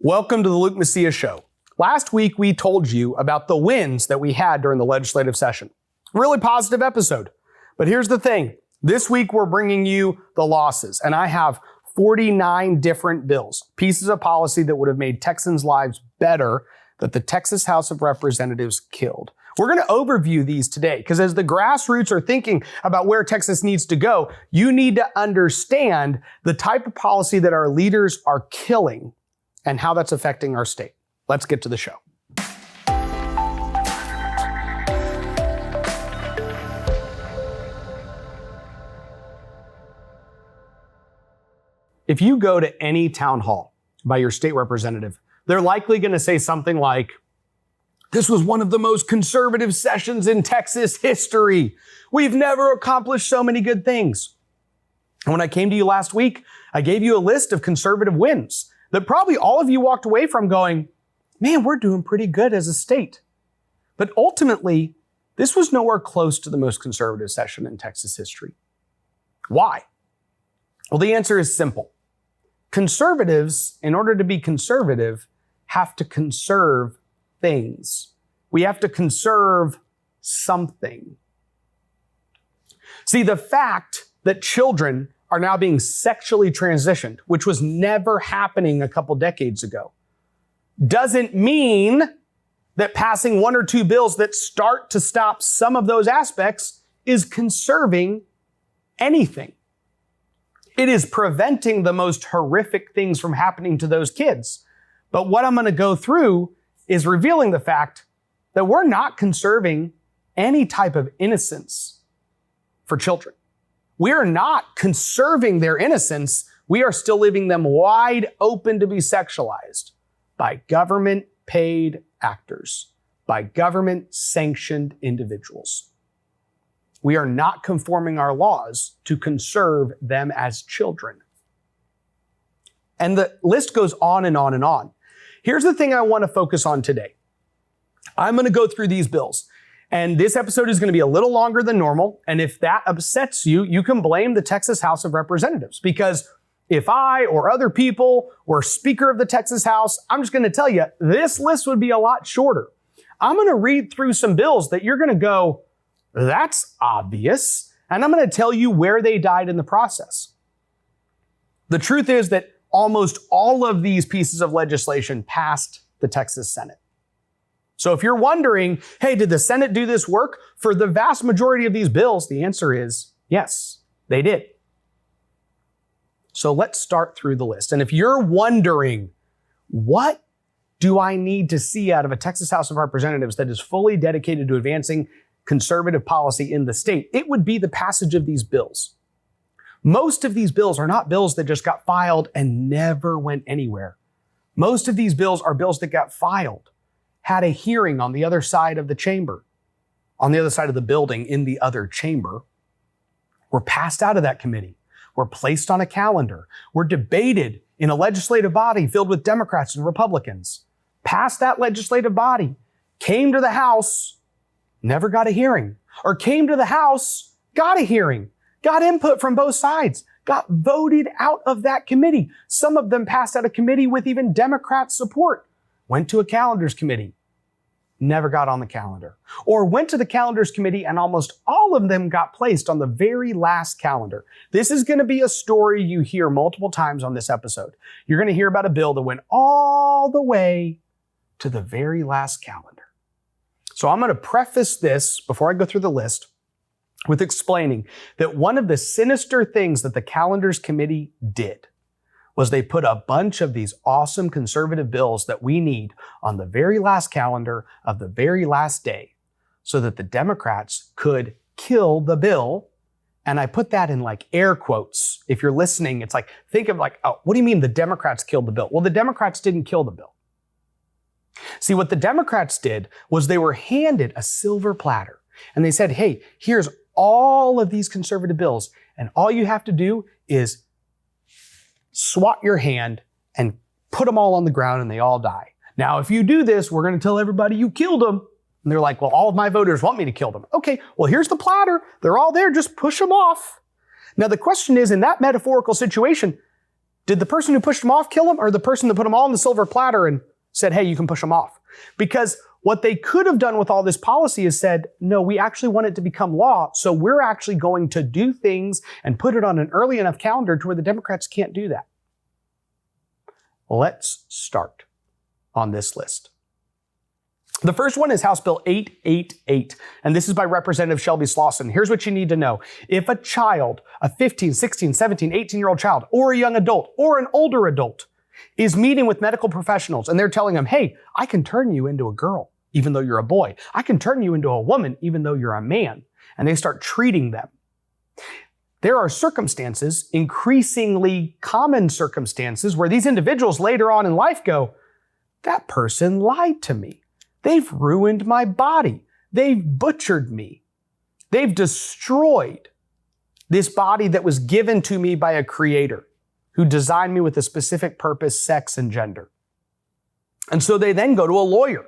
Welcome to the Luke Macias Show. Last week, we told you about the wins that we had during the legislative session. Really positive episode. But here's the thing. This week, we're bringing you the losses, and I have 49 different bills, pieces of policy that would have made Texans' lives better that the Texas House of Representatives killed. We're going to overview these today because as the grassroots are thinking about where Texas needs to go, you need to understand the type of policy that our leaders are killing and how that's affecting our state. Let's get to the show. If you go to any town hall by your state representative, they're likely going to say something like, "This was one of the most conservative sessions in Texas history. We've never accomplished so many good things." And when I came to you last week, I gave you a list of conservative wins that probably all of you walked away from going, man, we're doing pretty good as a state. But ultimately, this was nowhere close to the most conservative session in Texas history. Why? Well, the answer is simple. Conservatives, in order to be conservative, have to conserve things. We have to conserve something. See, the fact that children are now being sexually transitioned, which was never happening a couple decades ago, doesn't mean that passing one or two bills that start to stop some of those aspects is conserving anything. It is preventing the most horrific things from happening to those kids. But what I'm going to go through is revealing the fact that we're not conserving any type of innocence for children. We are not conserving their innocence. We are still leaving them wide open to be sexualized by government-paid actors, by government-sanctioned individuals. We are not conforming our laws to conserve them as children. And the list goes on and on and on. Here's the thing I want to focus on today. I'm going to go through these bills. And this episode is going to be a little longer than normal. And if that upsets you, you can blame the Texas House of Representatives. Because if I or other people were Speaker of the Texas House, I'm just going to tell you, this list would be a lot shorter. I'm going to read through some bills that you're going to go, that's obvious. And I'm going to tell you where they died in the process. The truth is that almost all of these pieces of legislation passed the Texas Senate. So if you're wondering, hey, did the Senate do this work? For the vast majority of these bills, the answer is yes, they did. So let's start through the list. And if you're wondering, what do I need to see out of a Texas House of Representatives that is fully dedicated to advancing conservative policy in the state, it would be the passage of these bills. Most of these bills are not bills that just got filed and never went anywhere. Most of these bills are bills that got filed, had a hearing on the other side of the chamber, on the other side of the building in the other chamber, were passed out of that committee, were placed on a calendar, were debated in a legislative body filled with Democrats and Republicans, passed that legislative body, came to the House, never got a hearing, or came to the House, got a hearing, got input from both sides, got voted out of that committee. Some of them passed out of committee with even Democrat support. Went to a calendars committee, never got on the calendar. Or went to the calendars committee and almost all of them got placed on the very last calendar. This is going to be a story you hear multiple times on this episode. You're going to hear about a bill that went all the way to the very last calendar. So I'm going to preface this before I go through the list with explaining that one of the sinister things that the calendars committee did was they put a bunch of these awesome conservative bills that we need on the very last calendar of the very last day so that the Democrats could kill the bill. And I put that in like air quotes. If you're listening, it's like, think of like, oh, what do you mean the Democrats killed the bill? Well, the Democrats didn't kill the bill. See, what the Democrats did was they were handed a silver platter and they said, hey, here's all of these conservative bills. And all you have to do is swat your hand and put them all on the ground and they all die. Now, if you do this, we're going to tell everybody you killed them. And they're like, well, all of my voters want me to kill them. Okay, well, here's the platter. They're all there. Just push them off. Now, the question is, in that metaphorical situation, Did the person who pushed them off kill them, or the person that put them all on the silver platter and said, hey, you can push them off? Because what they could have done with all this policy is said, no, we actually want it to become law, so we're actually going to do things and put it on an early enough calendar to where the Democrats can't do that. Let's start on this list. The first one is House Bill 888, and this is by Representative Shelby Slauson. Here's what you need to know. If a child, a 15, 16, 17, 18-year-old child, or a young adult, or an older adult, is meeting with medical professionals and they're telling them, hey, I can turn you into a girl, even though you're a boy. I can turn you into a woman, even though you're a man. And they start treating them. There are circumstances, increasingly common circumstances, where these individuals later on in life go, that person lied to me. They've ruined my body. They've butchered me. They've destroyed this body that was given to me by a creator who designed me with a specific purpose, sex, and gender. And so they then go to a lawyer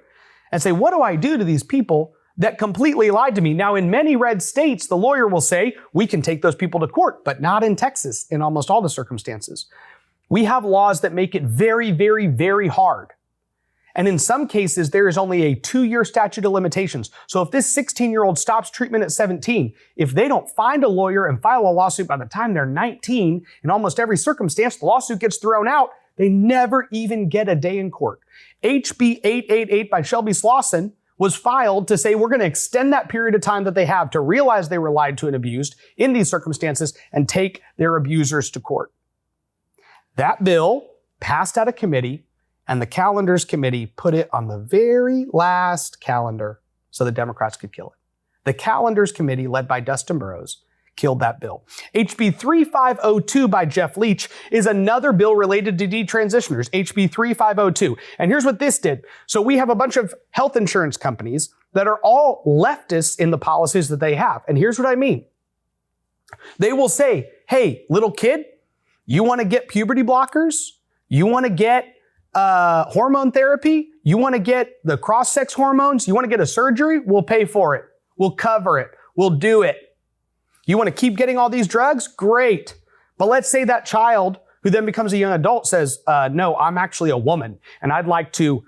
and say, what do I do to these people that completely lied to me? Now, in many red states, the lawyer will say, we can take those people to court, but not in Texas in almost all the circumstances. We have laws that make it very, very, very hard. And in some cases, there is only a 2-year statute of limitations. So if this 16-year-old stops treatment at 17, if they don't find a lawyer and file a lawsuit by the time they're 19, in almost every circumstance, the lawsuit gets thrown out. They never even get a day in court. HB 888 by Shelby Slauson was filed to say we're going to extend that period of time that they have to realize they were lied to and abused in these circumstances and take their abusers to court. That bill passed out of committee, and the Calendars Committee put it on the very last calendar so the Democrats could kill it. The Calendars Committee, led by Dustin Burrows, killed that bill. HB 3502 by Jeff Leach is another bill related to detransitioners, HB 3502. And here's what this did. So we have a bunch of health insurance companies that are all leftists in the policies that they have. And here's what I mean. They will say, hey, little kid, you want to get puberty blockers? You want to get hormone therapy? You want to get the cross-sex hormones? You want to get a surgery? We'll pay for it. We'll cover it. We'll do it. You want to keep getting all these drugs? Great. But let's say that child who then becomes a young adult says, no, I'm actually a woman, and I'd like to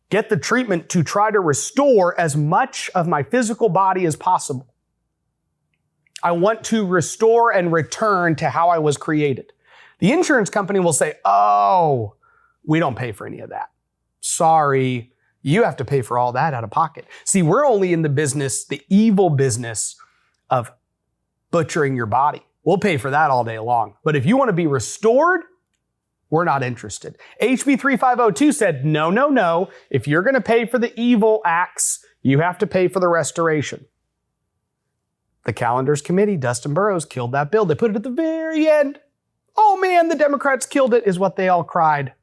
get the treatment to try to restore as much of my physical body as possible. I want to restore and return to how I was created. The insurance company will say, oh, we don't pay for any of that. Sorry, you have to pay for all that out of pocket. See, we're only in the business, the evil business of butchering your body. We'll pay for that all day long. But if you want to be restored, we're not interested. HB 3502 said, no, no, no. If you're going to pay for the evil acts, you have to pay for the restoration. The Calendars Committee, Dustin Burrows, killed that bill. They put it at the very end. Oh man, the Democrats killed it, is what they all cried.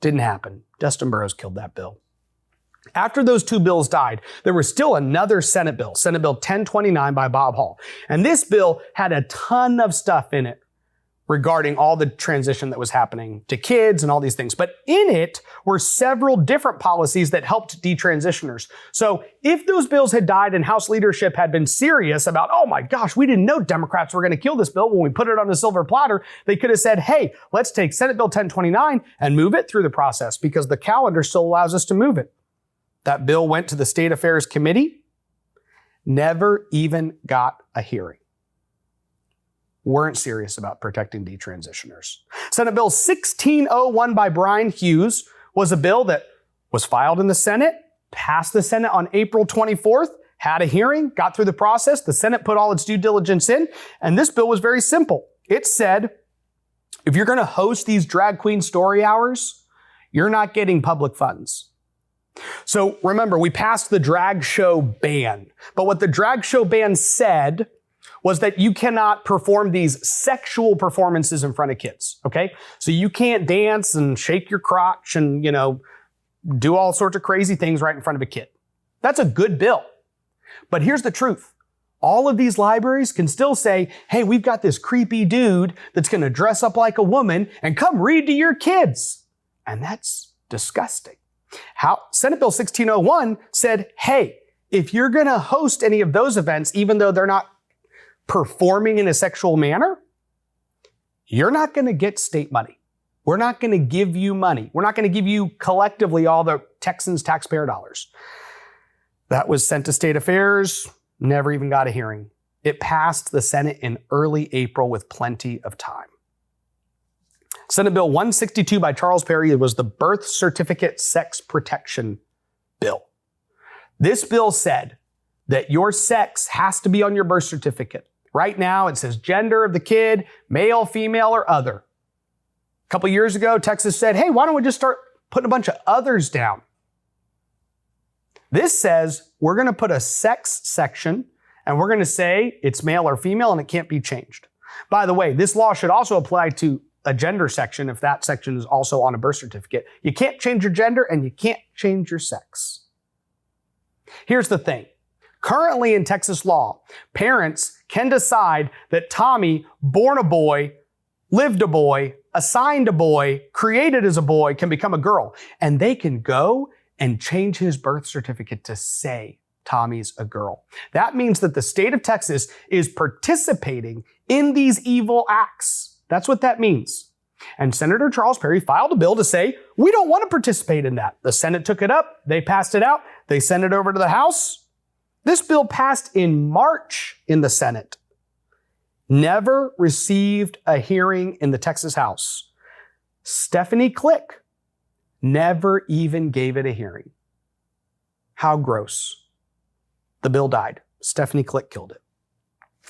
Didn't happen. Dustin Burrows killed that bill. After those two bills died, there was still another Senate Bill 1029 by Bob Hall. And this bill had a ton of stuff in it regarding all the transition that was happening to kids and all these things. But in it were several different policies that helped detransitioners. So if those bills had died and House leadership had been serious about, oh my gosh, we didn't know Democrats were going to kill this bill when we put it on a silver platter, they could have said, hey, let's take Senate Bill 1029 and move it through the process because the calendar still allows us to move it. That bill went to the State Affairs Committee, never even got a hearing. Weren't serious about protecting detransitioners. Senate Bill 1601 by Brian Hughes was a bill that was filed in the Senate, passed the Senate on April 24th, had a hearing, got through the process. The Senate put all its due diligence in, and this bill was very simple. It said, if you're going to host these drag queen story hours, you're not getting public funds. So remember, we passed the drag show ban, but what the drag show ban said was that you cannot perform these sexual performances in front of kids, okay? So you can't dance and shake your crotch and, do all sorts of crazy things right in front of a kid. That's a good bill. But here's the truth. All of these libraries can still say, hey, we've got this creepy dude that's going to dress up like a woman and come read to your kids. And that's disgusting. Senate Bill 1601 said, hey, if you're going to host any of those events, even though they're not performing in a sexual manner, you're not going to get state money. We're not going to give you money. We're not going to give you collectively all the Texans' taxpayer dollars. That was sent to State Affairs, never even got a hearing. It passed the Senate in early April with plenty of time. Senate Bill 162 by Charles Perry was the Birth Certificate Sex Protection Bill. This bill said that your sex has to be on your birth certificate. Right now, it says gender of the kid, male, female, or other. A couple years ago, Texas said, hey, why don't we just start putting a bunch of others down? This says we're going to put a sex section and we're going to say it's male or female and it can't be changed. By the way, this law should also apply to a gender section if that section is also on a birth certificate. You can't change your gender and you can't change your sex. Here's the thing. Currently in Texas law, parents can decide that Tommy, born a boy, lived a boy, assigned a boy, created as a boy, can become a girl. And they can go and change his birth certificate to say Tommy's a girl. That means that the state of Texas is participating in these evil acts. That's what that means. And Senator Charles Perry filed a bill to say, we don't want to participate in that. The Senate took it up. They passed it out. They sent it over to the House. This bill passed in March in the Senate. Never received a hearing in the Texas House. Stephanie Click never even gave it a hearing. How gross. The bill died. Stephanie Click killed it.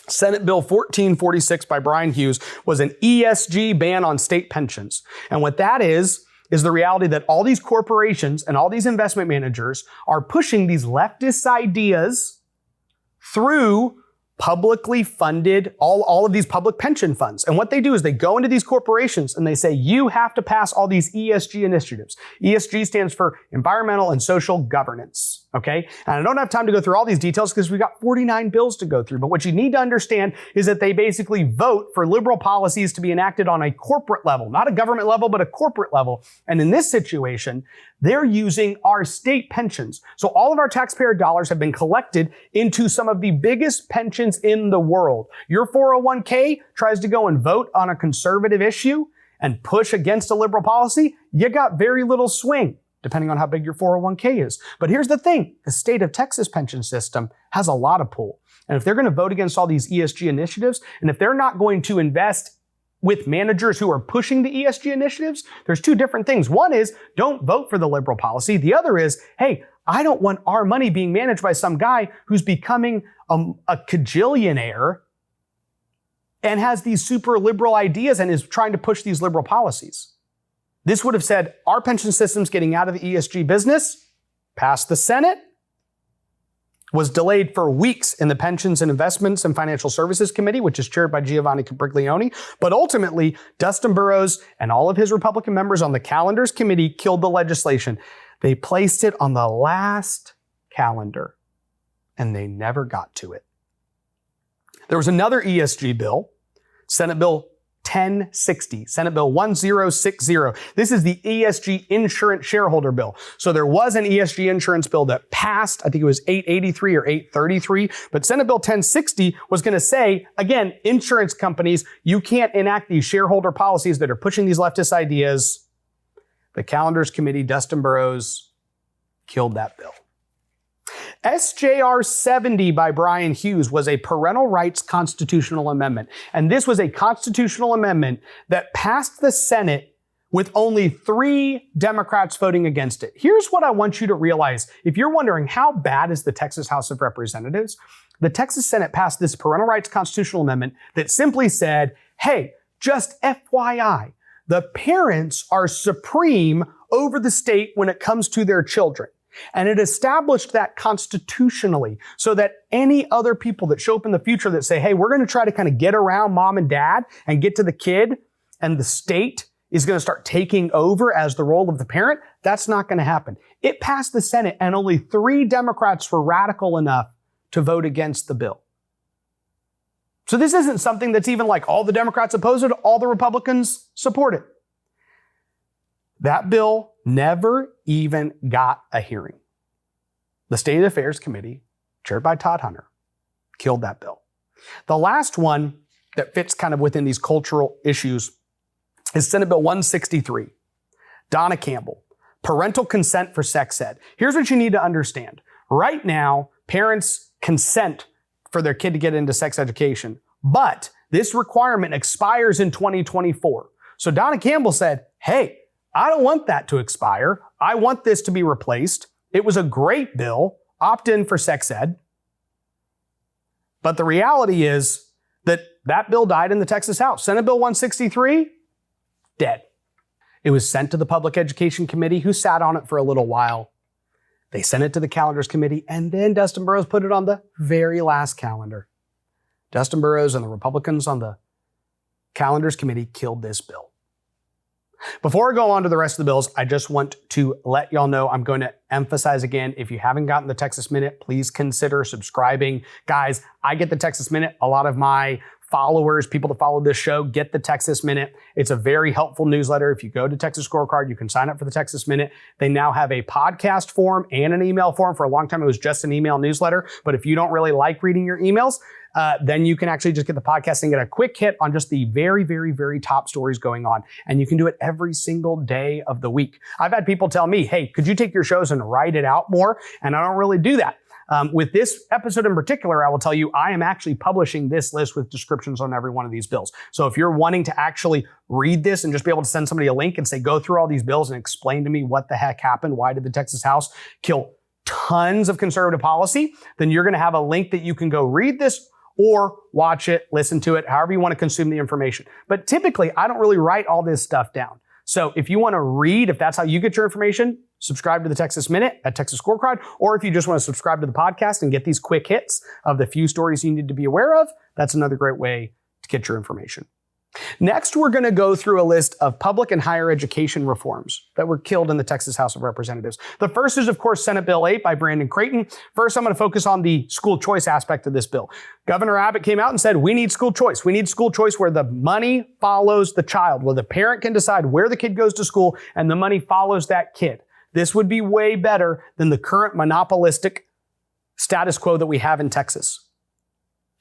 Senate Bill 1446 by Brian Hughes was an ESG ban on state pensions. And what that is the reality that all these corporations and all these investment managers are pushing these leftist ideas through publicly funded, all of these public pension funds. And what they do is they go into these corporations and they say, you have to pass all these ESG initiatives. ESG stands for environmental and social governance. Okay. And I don't have time to go through all these details because we've got 49 bills to go through. But what you need to understand is that they basically vote for liberal policies to be enacted on a corporate level, not a government level, but a corporate level. And in this situation, they're using our state pensions. So all of our taxpayer dollars have been collected into some of the biggest pensions in the world. Your 401k tries to go and vote on a conservative issue and push against a liberal policy. You got very little swing, depending on how big your 401k is. But here's the thing. The state of Texas pension system has a lot of pull. And if they're going to vote against all these ESG initiatives, and if they're not going to invest with managers who are pushing the ESG initiatives, there's two different things. One is don't vote for the liberal policy. The other is, hey, I don't want our money being managed by some guy who's becoming a cajillionaire and has these super liberal ideas and is trying to push these liberal policies. This would have said, our pension system's getting out of the ESG business, passed the Senate, was delayed for weeks in the Pensions and Investments and Financial Services Committee, which is chaired by Giovanni Capriglione. But ultimately, Dustin Burrows and all of his Republican members on the Calendars Committee killed the legislation. They placed it on the last calendar, and they never got to it. There was another ESG bill, Senate Bill 1060, Senate Bill 1060. This is the ESG insurance shareholder bill. So there was an ESG insurance bill that passed, I think it was 883 or 833, but Senate Bill 1060 was going to say, again, insurance companies, you can't enact these shareholder policies that are pushing these leftist ideas. The Calendars Committee, Dustin Burrows, killed that bill. SJR 70 by Brian Hughes was a parental rights constitutional amendment. And this was a constitutional amendment that passed the Senate with only 3 Democrats voting against it. Here's what I want you to realize. If you're wondering how bad is the Texas House of Representatives, the Texas Senate passed this parental rights constitutional amendment that simply said, hey, just FYI, the parents are supreme over the state when it comes to their children. And it established that constitutionally so that any other people that show up in the future that say, hey, we're going to try to kind of get around mom and dad and get to the kid, and the state is going to start taking over as the role of the parent, that's not going to happen. It passed the Senate, and only 3 Democrats were radical enough to vote against the bill. So this isn't something that's even like all the Democrats oppose it, all the Republicans support it. That bill never even got a hearing. The State Affairs Committee, chaired by Todd Hunter, killed that bill. The last one that fits kind of within these cultural issues is Senate Bill 163. Donna Campbell, parental consent for sex ed. Here's what you need to understand. Right now, parents consent for their kid to get into sex education, but this requirement expires in 2024. So Donna Campbell said, hey, I don't want that to expire. I want this to be replaced. It was a great bill, opt in for sex ed. But the reality is that that bill died in the Texas House. Senate Bill 163, dead. It was sent to the Public Education Committee, who sat on it for a little while. They sent it to the Calendars Committee, and then Dustin Burrows put it on the very last calendar. Dustin Burrows and the Republicans on the Calendars Committee killed this bill. Before I go on to the rest of the bills, I just want to let y'all know, I'm going to emphasize again, if you haven't gotten the Texas Minute, please consider subscribing. Guys, I get the Texas Minute. A lot of my followers, people that follow this show, get the Texas Minute. It's a very helpful newsletter. If you go to Texas Scorecard, you can sign up for the Texas Minute. They now have a podcast form and an email form. For a long time, it was just an email newsletter. But if you don't really like reading your emails, then you can actually just get the podcast and get a quick hit on just the very, very, very top stories going on. And you can do it every single day of the week. I've had people tell me, hey, could you take your shows and write it out more? And I don't really do that. With this episode in particular, I will tell you, I am actually publishing this list with descriptions on every one of these bills. So if you're wanting to actually read this and just be able to send somebody a link and say, go through all these bills and explain to me what the heck happened, why did the Texas House kill tons of conservative policy, then you're going to have a link that you can go read this or watch it, listen to it, however you want to consume the information. But typically, I don't really write all this stuff down. So if you want to read, if that's how you get your information, subscribe to the Texas Minute at Texas Scorecard. Or if you just want to subscribe to the podcast and get these quick hits of the few stories you need to be aware of, that's another great way to get your information. Next, we're going to go through a list of public and higher education reforms that were killed in the Texas House of Representatives. The first is, of course, Senate Bill 8 by Brandon Creighton. First, I'm going to focus on the school choice aspect of this bill. Governor Abbott came out and said, we need school choice. We need school choice where the money follows the child, where the parent can decide where the kid goes to school and the money follows that kid. This would be way better than the current monopolistic status quo that we have in Texas.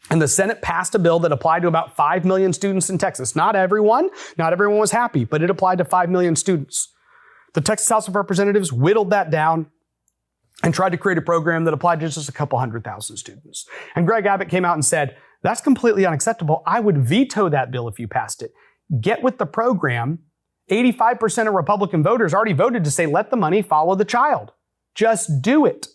And the Senate passed a bill that applied to about 5 million students in Texas. Not everyone was happy, but it applied to 5 million students. The Texas House of Representatives whittled that down and tried to create a program that applied to just a couple 100,000 students. And Greg Abbott came out and said, that's completely unacceptable. I would veto that bill if you passed it. Get with the program. 85% of Republican voters already voted to say, let the money follow the child. Just do it.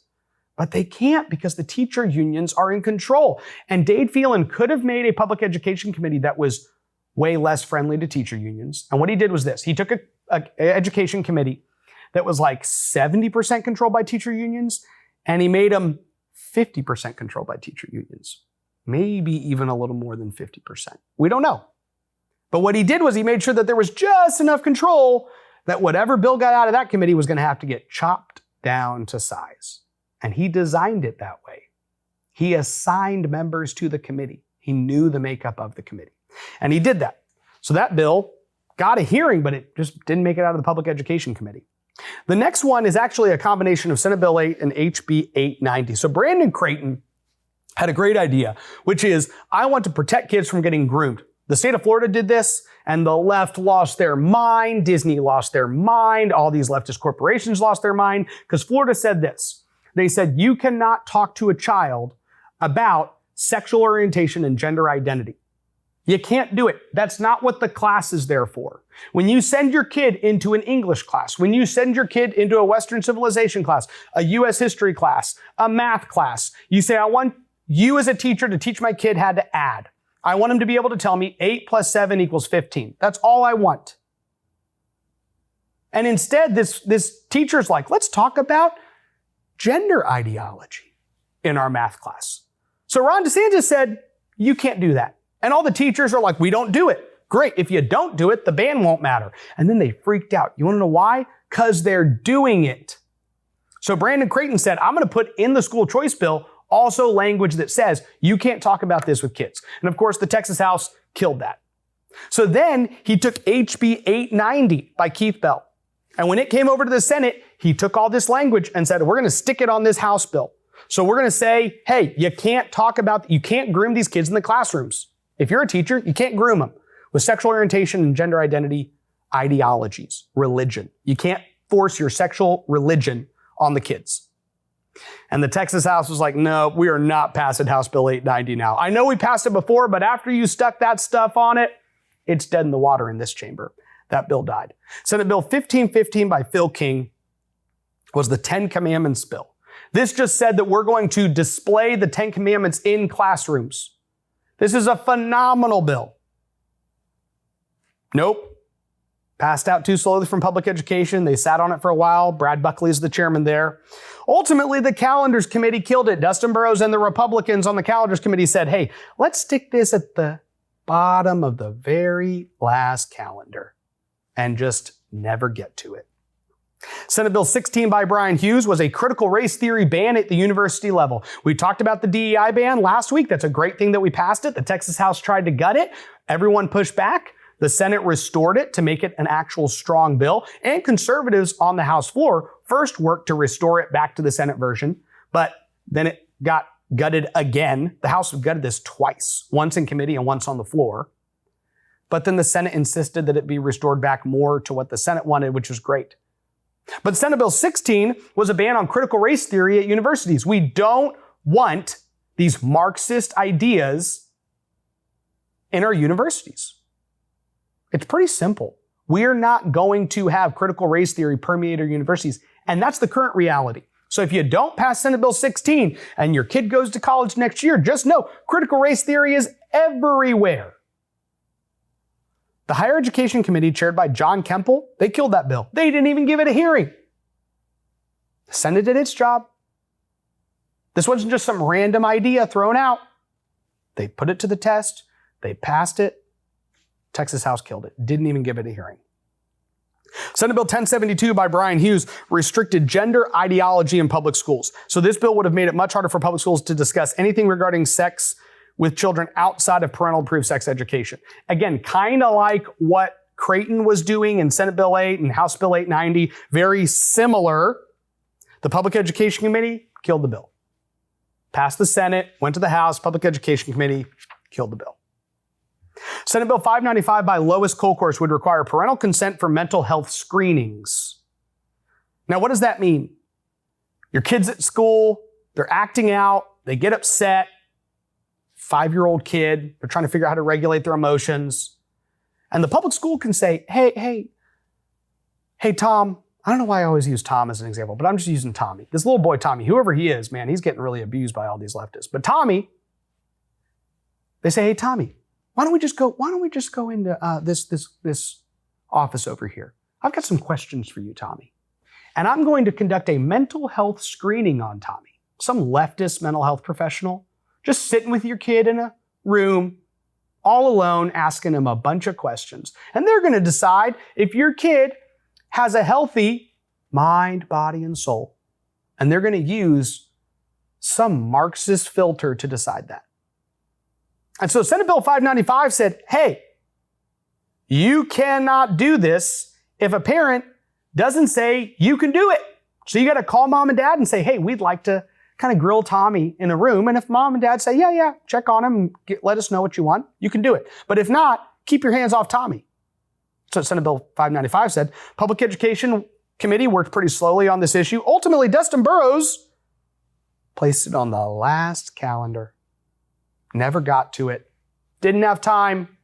But they can't because the teacher unions are in control. And Dade Phelan could have made a public education committee that was way less friendly to teacher unions. And what he did was this. He took an education committee that was like 70% controlled by teacher unions, and he made them 50% controlled by teacher unions. Maybe even a little more than 50%. We don't know. But what he did was he made sure that there was just enough control that whatever bill got out of that committee was going to have to get chopped down to size. And he designed it that way. He assigned members to the committee. He knew the makeup of the committee. And he did that. So that bill got a hearing, but it just didn't make it out of the Public Education Committee. The next one is actually a combination of Senate Bill 8 and HB 890. So Brandon Creighton had a great idea, which is, I want to protect kids from getting groomed. The state of Florida did this, and the left lost their mind. Disney lost their mind. All these leftist corporations lost their mind because Florida said this. They said, you cannot talk to a child about sexual orientation and gender identity. You can't do it. That's not what the class is there for. When you send your kid into an English class, when you send your kid into a Western civilization class, a U.S. history class, a math class, you say, I want you as a teacher to teach my kid how to add. I want him to be able to tell me 8 + 7 = 15. That's all I want. And instead, this teacher's like, let's talk about gender ideology in our math class. So Ron DeSantis said, you can't do that. And all the teachers are like, we don't do it. Great. If you don't do it, the ban won't matter. And then they freaked out. You want to know why? Because they're doing it. So Brandon Creighton said, I'm going to put in the school choice bill also language that says you can't talk about this with kids. And of course, the Texas House killed that. So then he took HB 890 by Keith Bell. And when it came over to the Senate, he took all this language and said, we're going to stick it on this House bill. So we're going to say, hey, you can't groom these kids in the classrooms. If you're a teacher, you can't groom them with sexual orientation and gender identity ideologies, religion. You can't force your sexual religion on the kids. And the Texas House was like, no, we are not passing House Bill 890 now. I know we passed it before, but after you stuck that stuff on it, it's dead in the water in this chamber. That bill died. Senate Bill 1515 by Phil King was the 10 Commandments bill. This just said that we're going to display the 10 Commandments in classrooms. This is a phenomenal bill. Nope. Passed out too slowly from public education. They sat on it for a while. Brad Buckley is the chairman there. Ultimately, the Calendars Committee killed it. Dustin Burrows and the Republicans on the Calendars Committee said, hey, let's stick this at the bottom of the very last calendar and just never get to it. Senate Bill 16 by Brian Hughes was a critical race theory ban at the university level. We talked about the DEI ban last week. That's a great thing that we passed it. The Texas House tried to gut it. Everyone pushed back. The Senate restored it to make it an actual strong bill, and conservatives on the House floor first worked to restore it back to the Senate version, but then it got gutted again. The House gutted this twice, once in committee and once on the floor. But then the Senate insisted that it be restored back more to what the Senate wanted, which was great. But Senate Bill 16 was a ban on critical race theory at universities. We don't want these Marxist ideas in our universities. It's pretty simple. We're not going to have critical race theory permeate our universities, and that's the current reality. So if you don't pass Senate Bill 16 and your kid goes to college next year, just know critical race theory is everywhere. The Higher Education Committee, chaired by John Kemple, they killed that bill. They didn't even give it a hearing. The Senate did its job. This wasn't just some random idea thrown out. They put it to the test. They passed it. Texas House killed it. Didn't even give it a hearing. Senate Bill 1072 by Brian Hughes restricted gender ideology in public schools. So this bill would have made it much harder for public schools to discuss anything regarding sex with children outside of parental approved sex education. Again, kind of like what Creighton was doing in Senate Bill 8 and House Bill 890, very similar. The Public Education Committee killed the bill. Passed the Senate, went to the House, Public Education Committee, killed the bill. Senate Bill 595 by Lois Kolkhorst would require parental consent for mental health screenings. Now, what does that mean? Your kid's at school, they're acting out, they get upset, 5-year-old kid, they're trying to figure out how to regulate their emotions. And the public school can say, hey, Tom, I don't know why I always use Tom as an example, but I'm just using Tommy. This little boy, Tommy, whoever he is, man, he's getting really abused by all these leftists. But Tommy, they say, hey, Tommy, why don't we just go into this office over here? I've got some questions for you, Tommy. And I'm going to conduct a mental health screening on Tommy. Some leftist mental health professional, just sitting with your kid in a room, all alone, asking him a bunch of questions. And they're going to decide if your kid has a healthy mind, body, and soul. And they're going to use some Marxist filter to decide that. And so Senate Bill 595 said, hey, you cannot do this if a parent doesn't say you can do it. So you got to call mom and dad and say, hey, we'd like to kind of grill Tommy in a room. And if mom and dad say, yeah, check on him, let us know what you want, you can do it. But if not, keep your hands off Tommy. So Senate Bill 595 said. Public Education Committee worked pretty slowly on this issue. Ultimately, Dustin Burrows placed it on the last calendar. Never got to it. Didn't have time.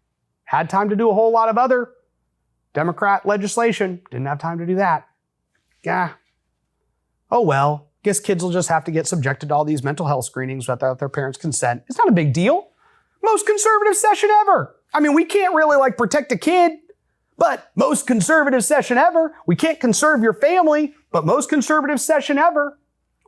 Had time to do a whole lot of other Democrat legislation. Didn't have time to do that. Yeah. Oh well. Guess kids will just have to get subjected to all these mental health screenings without their parents' consent. It's not a big deal. Most conservative session ever. I mean, we can't really protect a kid, but most conservative session ever. We can't conserve your family, but most conservative session ever.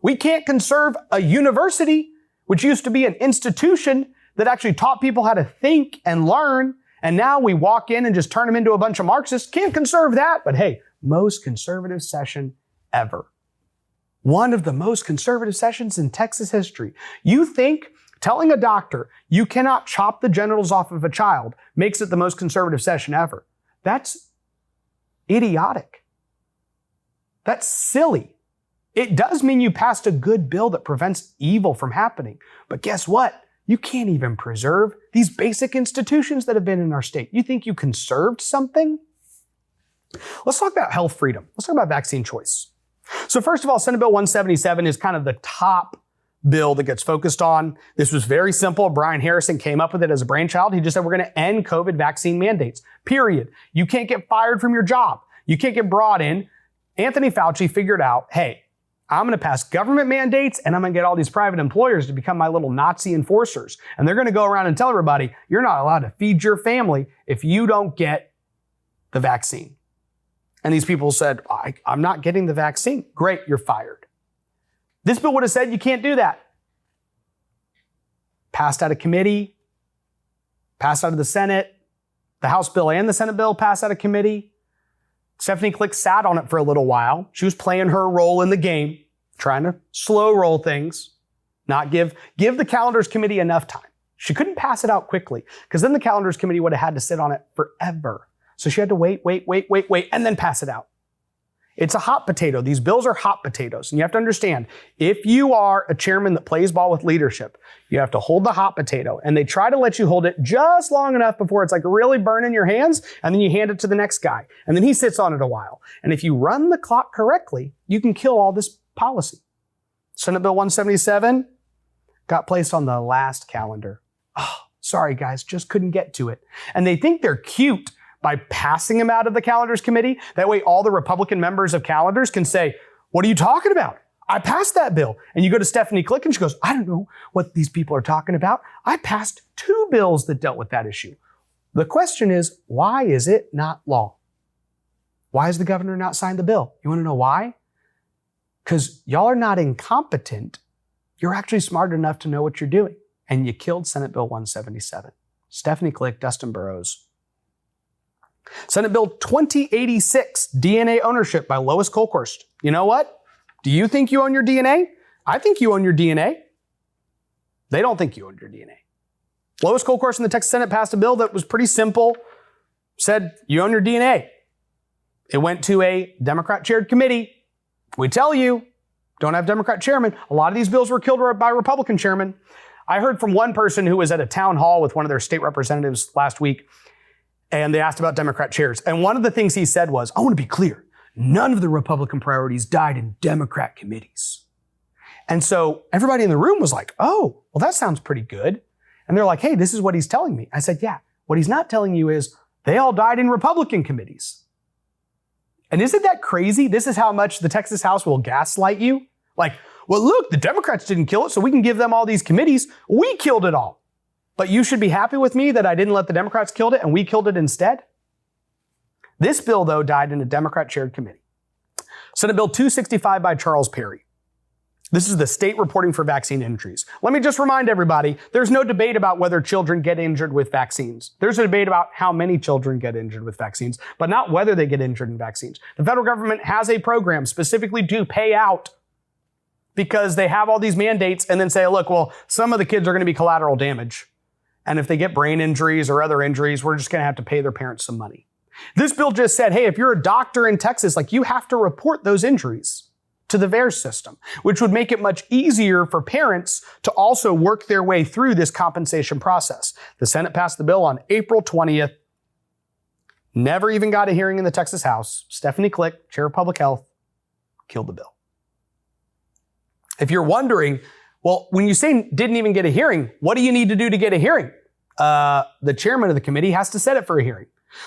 We can't conserve a university, which used to be an institution that actually taught people how to think and learn. And now we walk in and just turn them into a bunch of Marxists. Can't conserve that. But hey, most conservative session ever. One of the most conservative sessions in Texas history. You think telling a doctor you cannot chop the genitals off of a child makes it the most conservative session ever. That's idiotic. That's silly. It does mean you passed a good bill that prevents evil from happening. But guess what? You can't even preserve these basic institutions that have been in our state. You think you conserved something? Let's talk about health freedom. Let's talk about vaccine choice. So first of all, Senate Bill 177 is kind of the top bill that gets focused on. This was very simple. Brian Harrison came up with it as a brainchild. He just said, we're going to end COVID vaccine mandates, period. You can't get fired from your job. You can't get brought in. Anthony Fauci figured out, hey, I'm going to pass government mandates and I'm going to get all these private employers to become my little Nazi enforcers. And they're going to go around and tell everybody, you're not allowed to feed your family if you don't get the vaccine. And these people said, I'm not getting the vaccine. Great, you're fired. This bill would have said you can't do that. Passed out of committee, passed out of the Senate. The House bill and the Senate bill passed out of committee. Stephanie Klick sat on it for a little while. She was playing her role in the game, trying to slow roll things, not give the calendars committee enough time. She couldn't pass it out quickly because then the calendars committee would have had to sit on it forever. So she had to wait, and then pass it out. It's a hot potato. These bills are hot potatoes. And you have to understand, if you are a chairman that plays ball with leadership, you have to hold the hot potato. And they try to let you hold it just long enough before it's like really burning your hands. And then you hand it to the next guy. And then he sits on it a while. And if you run the clock correctly, you can kill all this policy. Senate Bill 177 got placed on the last calendar. Oh, sorry guys, just couldn't get to it. And they think they're cute by passing him out of the calendars committee. That way all the Republican members of calendars can say, what are you talking about? I passed that bill. And you go to Stephanie Klick and she goes, I don't know what these people are talking about. I passed 2 bills that dealt with that issue. The question is, why is it not law? Why has the governor not signed the bill? You want to know why? Because y'all are not incompetent. You're actually smart enough to know what you're doing. And you killed Senate Bill 177. Stephanie Klick, Dustin Burrows. Senate Bill 2086, DNA ownership by Lois Kolkhorst. You know what? Do you think you own your DNA? I think you own your DNA. They don't think you own your DNA. Lois Kolkhorst in the Texas Senate passed a bill that was pretty simple. Said, you own your DNA. It went to a Democrat-chaired committee. We tell you, don't have Democrat chairman. A lot of these bills were killed by Republican chairmen. I heard from one person who was at a town hall with one of their state representatives last week, and they asked about Democrat chairs. And one of the things he said was, I want to be clear, none of the Republican priorities died in Democrat committees. And so everybody in the room was like, oh, well, that sounds pretty good. And they're like, hey, this is what he's telling me. I said, yeah, what he's not telling you is they all died in Republican committees. And isn't that crazy? This is how much the Texas House will gaslight you. Like, well, look, the Democrats didn't kill it, so we can give them all these committees. We killed it all. But you should be happy with me that I didn't let the Democrats kill it and we killed it instead. This bill, though, died in a Democrat-chaired committee. Senate Bill 265 by Charles Perry. This is the state reporting for vaccine injuries. Let me just remind everybody, there's no debate about whether children get injured with vaccines. There's a debate about how many children get injured with vaccines, but not whether they get injured in vaccines. The federal government has a program specifically to pay out because they have all these mandates and then say, look, well, some of the kids are going to be collateral damage. And if they get brain injuries or other injuries, we're just going to have to pay their parents some money. This bill just said, hey, if you're a doctor in Texas, like you have to report those injuries to the VAERS system, which would make it much easier for parents to also work their way through this compensation process. The Senate passed the bill on April 20th. Never even got a hearing in the Texas House. Stephanie Klick, chair of public health, killed the bill. If you're wondering, well, when you say didn't even get a hearing, what do you need to do to get a hearing? The chairman of the committee has to set it for a hearing.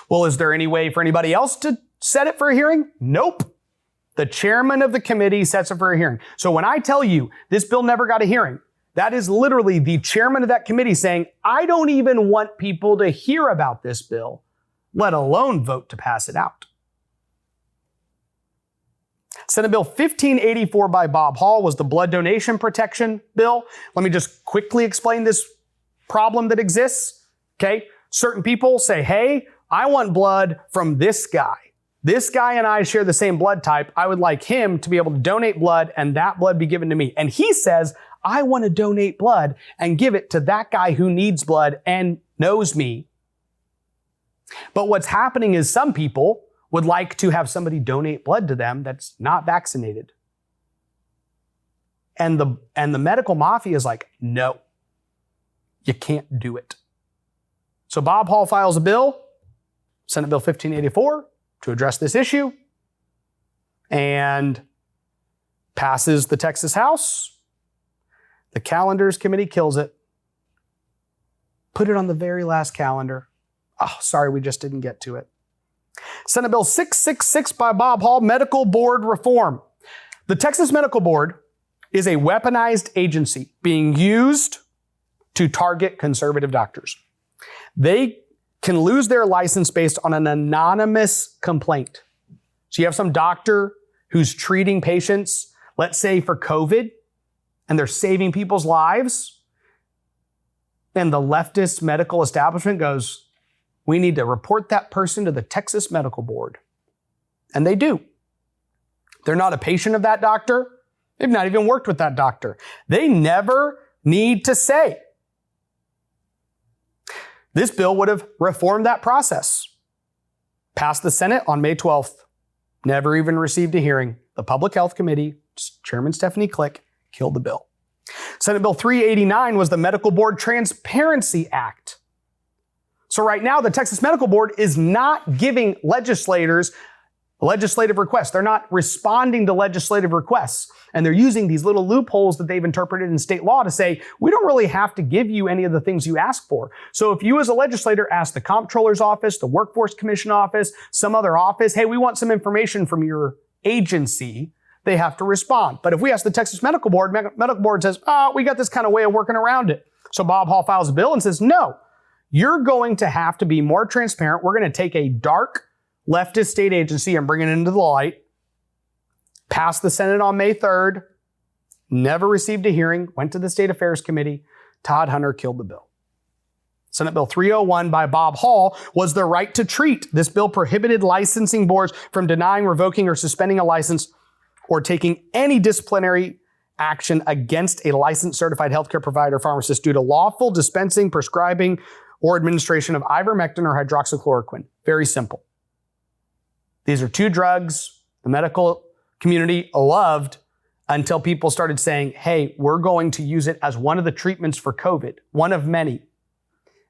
Well, is there any way for anybody else to set it for a hearing? Nope. The chairman of the committee sets it for a hearing. So when I tell you this bill never got a hearing, that is literally the chairman of that committee saying, I don't even want people to hear about this bill, let alone vote to pass it out. Senate Bill 1584 by Bob Hall was the blood donation protection bill. Let me just quickly explain this problem that exists. Okay. Certain people say, hey, I want blood from this guy. This guy and I share the same blood type. I would like him to be able to donate blood and that blood be given to me. And he says, I want to donate blood and give it to that guy who needs blood and knows me. But what's happening is some people would like to have somebody donate blood to them that's not vaccinated. And the medical mafia is like, no, you can't do it. So Bob Hall files a bill, Senate Bill 1584, to address this issue and passes the Texas House. The calendars committee kills it. Put it on the very last calendar. Oh, sorry, we just didn't get to it. Senate Bill 666 by Bob Hall, Medical Board Reform. The Texas Medical Board is a weaponized agency being used to target conservative doctors. They can lose their license based on an anonymous complaint. So you have some doctor who's treating patients, let's say for COVID, and they're saving people's lives. And the leftist medical establishment goes, we need to report that person to the Texas Medical Board. And they do. They're not a patient of that doctor. They've not even worked with that doctor. They never need to say. This bill would have reformed that process. Passed the Senate on May 12th. Never even received a hearing. The Public Health Committee, Chairman Stephanie Click, killed the bill. Senate Bill 389 was the Medical Board Transparency Act. So right now, the Texas Medical Board is not giving legislators legislative requests. They're not responding to legislative requests. And they're using these little loopholes that they've interpreted in state law to say, we don't really have to give you any of the things you ask for. So if you as a legislator ask the Comptroller's office, the Workforce Commission office, some other office, hey, we want some information from your agency, they have to respond. But if we ask the Texas Medical Board, Medical Board says, we got this kind of way of working around it. So Bob Hall files a bill and says, no, you're going to have to be more transparent. We're going to take a dark leftist state agency and bring it into the light. Passed the Senate on May 3rd. Never received a hearing. Went to the State Affairs Committee. Todd Hunter killed the bill. Senate Bill 301 by Bob Hall was the right to treat. This bill prohibited licensing boards from denying, revoking, or suspending a license or taking any disciplinary action against a licensed certified healthcare provider or pharmacist due to lawful dispensing, prescribing, or administration of ivermectin or hydroxychloroquine. Very simple. These are two drugs the medical community loved until people started saying, hey, we're going to use it as one of the treatments for COVID, one of many.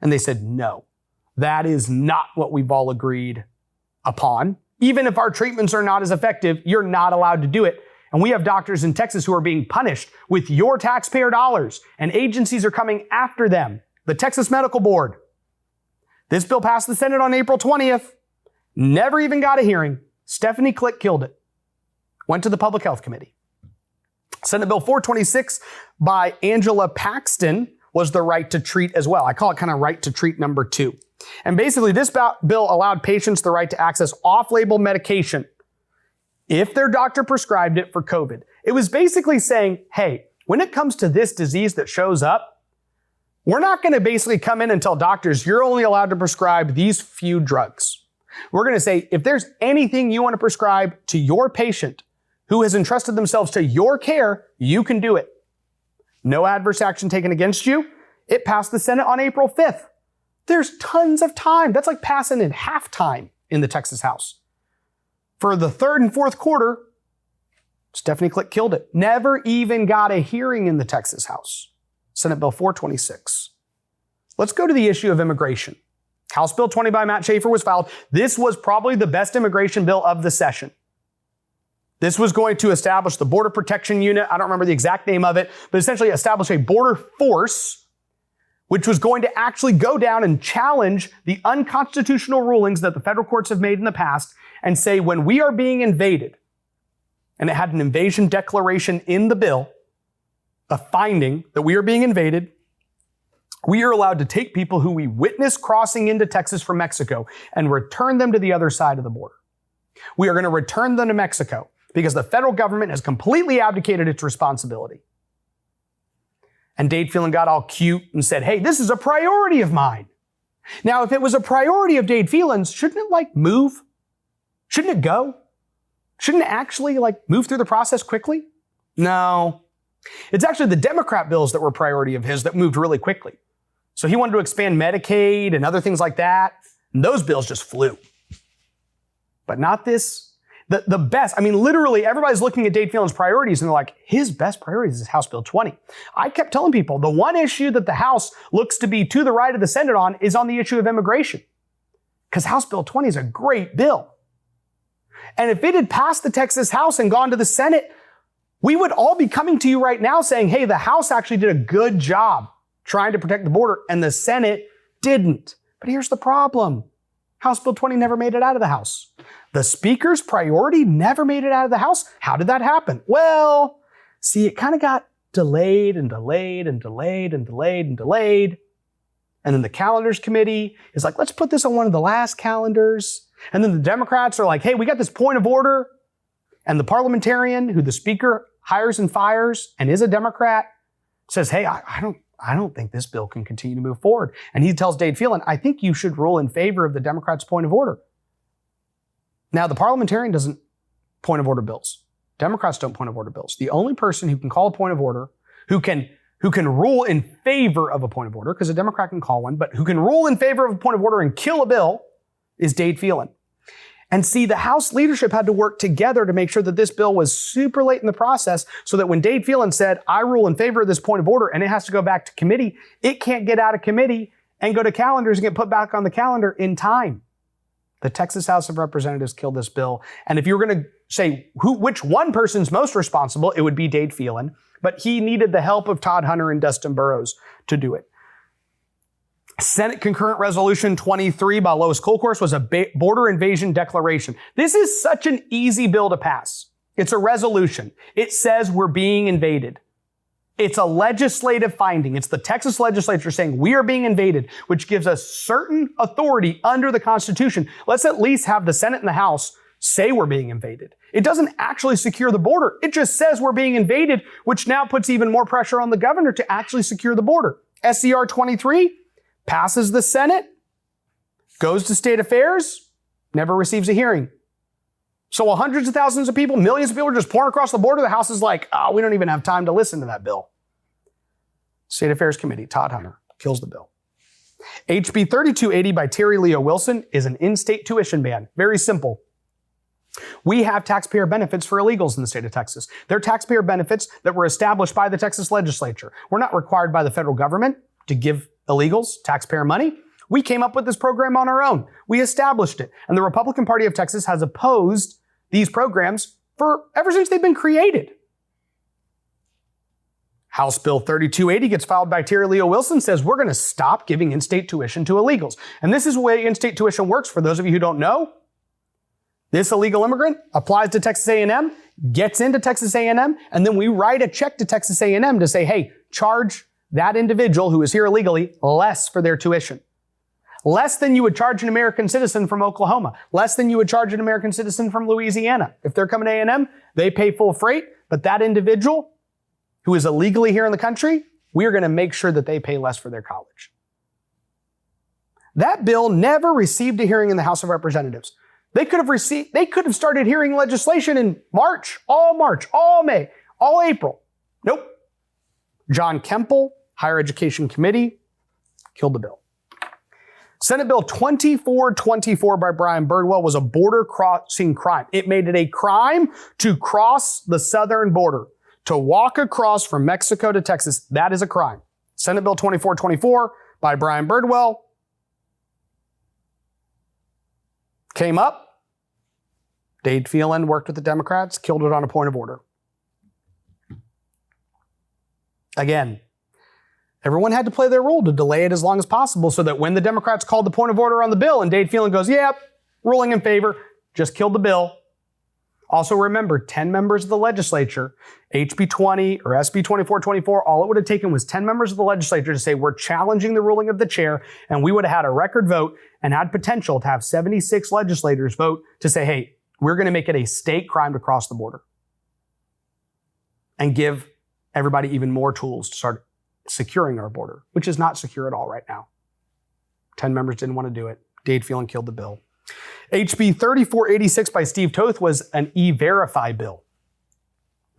And they said, no, that is not what we've all agreed upon. Even if our treatments are not as effective, you're not allowed to do it. And we have doctors in Texas who are being punished with your taxpayer dollars, and agencies are coming after them. The Texas Medical Board. This bill passed the Senate on April 20th. Never even got a hearing. Stephanie Click killed it. Went to the Public Health Committee. Senate Bill 426 by Angela Paxton was the right to treat as well. I call it kind of right to treat number 2. And basically this bill allowed patients the right to access off-label medication if their doctor prescribed it for COVID. It was basically saying, hey, when it comes to this disease that shows up, we're not going to basically come in and tell doctors you're only allowed to prescribe these few drugs. We're going to say, if there's anything you want to prescribe to your patient who has entrusted themselves to your care, you can do it. No adverse action taken against you. It passed the Senate on April 5th. There's tons of time. That's like passing in half time in the Texas House. For the third and fourth quarter, Stephanie Click killed it. Never even got a hearing in the Texas House. Senate Bill 426. Let's go to the issue of immigration. House Bill 20 by Matt Schaefer was filed. This was probably the best immigration bill of the session. This was going to establish the Border Protection Unit. I don't remember the exact name of it, but essentially establish a border force, which was going to actually go down and challenge the unconstitutional rulings that the federal courts have made in the past and say, when we are being invaded, and it had an invasion declaration in the bill, a finding that we are being invaded, we are allowed to take people who we witness crossing into Texas from Mexico and return them to the other side of the border. We are going to return them to Mexico because the federal government has completely abdicated its responsibility. And Dade Phelan got all cute and said, hey, this is a priority of mine. Now, if it was a priority of Dade Phelan's, shouldn't it move? Shouldn't it go? Shouldn't it actually move through the process quickly? No. It's actually the Democrat bills that were a priority of his that moved really quickly. So he wanted to expand Medicaid and other things like that. And those bills just flew. But not this. The best, literally everybody's looking at Dade Phelan's priorities and they're like, his best priorities is House Bill 20. I kept telling people the one issue that the House looks to be to the right of the Senate on is on the issue of immigration. Because House Bill 20 is a great bill. And if it had passed the Texas House and gone to the Senate, we would all be coming to you right now saying, hey, the House actually did a good job trying to protect the border, and the Senate didn't. But here's the problem. House Bill 20 never made it out of the House. The Speaker's priority never made it out of the House. How did that happen? Well, see, it kind of got delayed and delayed and delayed and delayed and delayed. And then the calendars committee is like, let's put this on one of the last calendars. And then the Democrats are like, hey, we got this point of order. And the parliamentarian who the Speaker hires and fires and is a Democrat says, hey, I don't think this bill can continue to move forward. And he tells Dade Phelan, I think you should rule in favor of the Democrats' point of order. Now, the parliamentarian doesn't point of order bills. Democrats don't point of order bills. The only person who can call a point of order, who can rule in favor of a point of order, because a Democrat can call one, but who can rule in favor of a point of order and kill a bill, is Dade Phelan. And see, the House leadership had to work together to make sure that this bill was super late in the process so that when Dade Phelan said, I rule in favor of this point of order and it has to go back to committee, it can't get out of committee and go to calendars and get put back on the calendar in time. The Texas House of Representatives killed this bill. And if you were going to say which one person's most responsible, it would be Dade Phelan. But he needed the help of Todd Hunter and Dustin Burrows to do it. Senate Concurrent Resolution 23 by Lois Kolkhorst was a border invasion declaration. This is such an easy bill to pass. It's a resolution. It says we're being invaded. It's a legislative finding. It's the Texas legislature saying we are being invaded, which gives us certain authority under the Constitution. Let's at least have the Senate and the House say we're being invaded. It doesn't actually secure the border. It just says we're being invaded, which now puts even more pressure on the governor to actually secure the border. SCR 23 passes the Senate, goes to State Affairs, never receives a hearing. So while hundreds of thousands of people, millions of people are just pouring across the border, the House is like, we don't even have time to listen to that bill. State Affairs Committee, Todd Hunter, kills the bill. HB 3280 by Terry Leo Wilson is an in-state tuition ban. Very simple. We have taxpayer benefits for illegals in the state of Texas. They're taxpayer benefits that were established by the Texas legislature. We're not required by the federal government to give illegals taxpayer money. We came up with this program on our own. We established it. And the Republican Party of Texas has opposed these programs ever since they've been created. House Bill 3280 gets filed by Terry Leo Wilson, says we're going to stop giving in-state tuition to illegals. And this is the way in-state tuition works. For those of you who don't know, this illegal immigrant applies to Texas A&M, gets into Texas A&M, and then we write a check to Texas A&M to say, hey, charge that individual who is here illegally less for their tuition. Less than you would charge an American citizen from Oklahoma. Less than you would charge an American citizen from Louisiana. If they're coming to A&M, they pay full freight, but that individual who is illegally here in the country, we are going to make sure that they pay less for their college. That bill never received a hearing in the House of Representatives. They could have started hearing legislation in March, all May, all April. Nope. John Kemple, Higher Education Committee, killed the bill. Senate Bill 2424 by Brian Birdwell was a border crossing crime. It made it a crime to cross the southern border, to walk across from Mexico to Texas. That is a crime. Senate Bill 2424 by Brian Birdwell came up. Dade Phelan worked with the Democrats, killed it on a point of order. Again, everyone had to play their role to delay it as long as possible so that when the Democrats called the point of order on the bill and Dade Phelan goes, yep, ruling in favor, just killed the bill. Also remember, 10 members of the legislature, HB 20 or SB 2424, all it would have taken was 10 members of the legislature to say, we're challenging the ruling of the chair, and we would have had a record vote and had potential to have 76 legislators vote to say, hey, we're going to make it a state crime to cross the border and give everybody even more tools to start securing our border, which is not secure at all right now. 10 members didn't want to do it. Dade Phelan killed the bill. HB 3486 by Steve Toth was an E-Verify bill.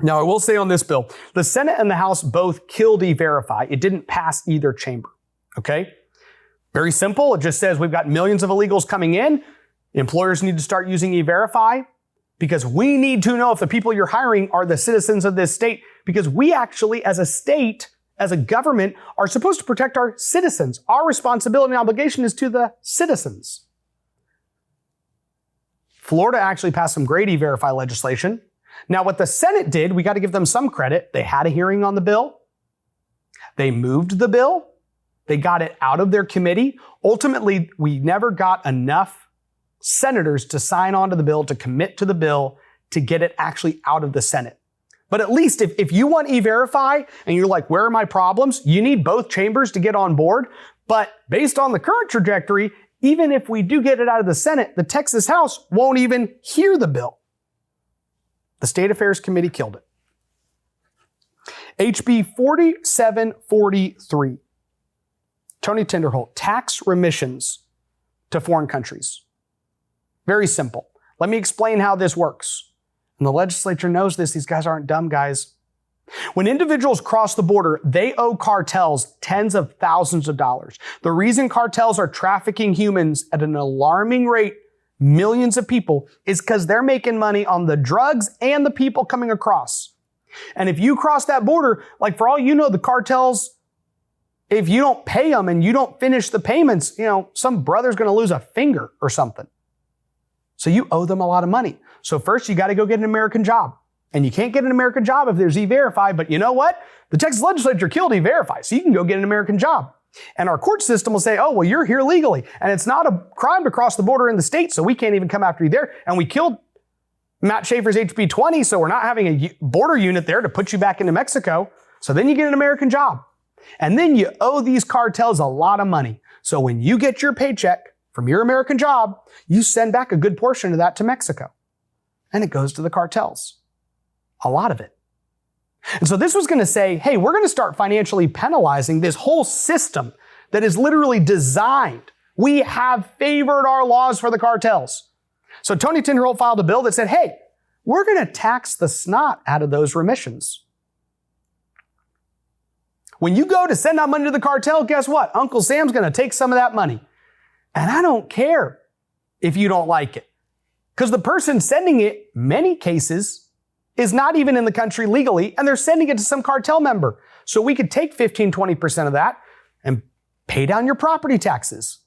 Now, I will say on this bill, the Senate and the House both killed E-Verify. It didn't pass either chamber, okay? Very simple. It just says we've got millions of illegals coming in. Employers need to start using E-Verify because we need to know if the people you're hiring are the citizens of this state, because we actually, as a state, as a government, are supposed to protect our citizens. Our responsibility and obligation is to the citizens. Florida actually passed some great E-Verify legislation. Now, what the Senate did, we got to give them some credit. They had a hearing on the bill. They moved the bill. They got it out of their committee. Ultimately, we never got enough senators to sign on to the bill, to commit to the bill, to get it actually out of the Senate. But at least if you want E-Verify and you're like, where are my problems? You need both chambers to get on board. But based on the current trajectory, even if we do get it out of the Senate, the Texas House won't even hear the bill. The State Affairs Committee killed it. HB 4743. Tony Tinderholt, tax remissions to foreign countries. Very simple. Let me explain how this works. And the legislature knows this. These guys aren't dumb guys. When individuals cross the border, they owe cartels tens of thousands of dollars. The reason cartels are trafficking humans at an alarming rate, millions of people, is because they're making money on the drugs and the people coming across. And if you cross that border, like for all you know, the cartels, if you don't pay them and you don't finish the payments, some brother's going to lose a finger or something. So you owe them a lot of money. So first you got to go get an American job. And you can't get an American job if there's E-Verify, but you know what? The Texas legislature killed E-Verify, so you can go get an American job. And our court system will say, oh, well, you're here legally. And it's not a crime to cross the border in the state, so we can't even come after you there. And we killed Matt Schaefer's HB 20, so we're not having a border unit there to put you back into Mexico. So then you get an American job. And then you owe these cartels a lot of money. So when you get your paycheck from your American job, you send back a good portion of that to Mexico. And it goes to the cartels. A lot of it. And so this was going to say, hey, we're going to start financially penalizing this whole system that is literally designed. We have favored our laws for the cartels. So Tony Tinderholt filed a bill that said, hey, we're going to tax the snot out of those remissions. When you go to send out money to the cartel, guess what? Uncle Sam's going to take some of that money. And I don't care if you don't like it. Because the person sending it, many cases, is not even in the country legally, and they're sending it to some cartel member. So we could take 15, 20% of that and pay down your property taxes.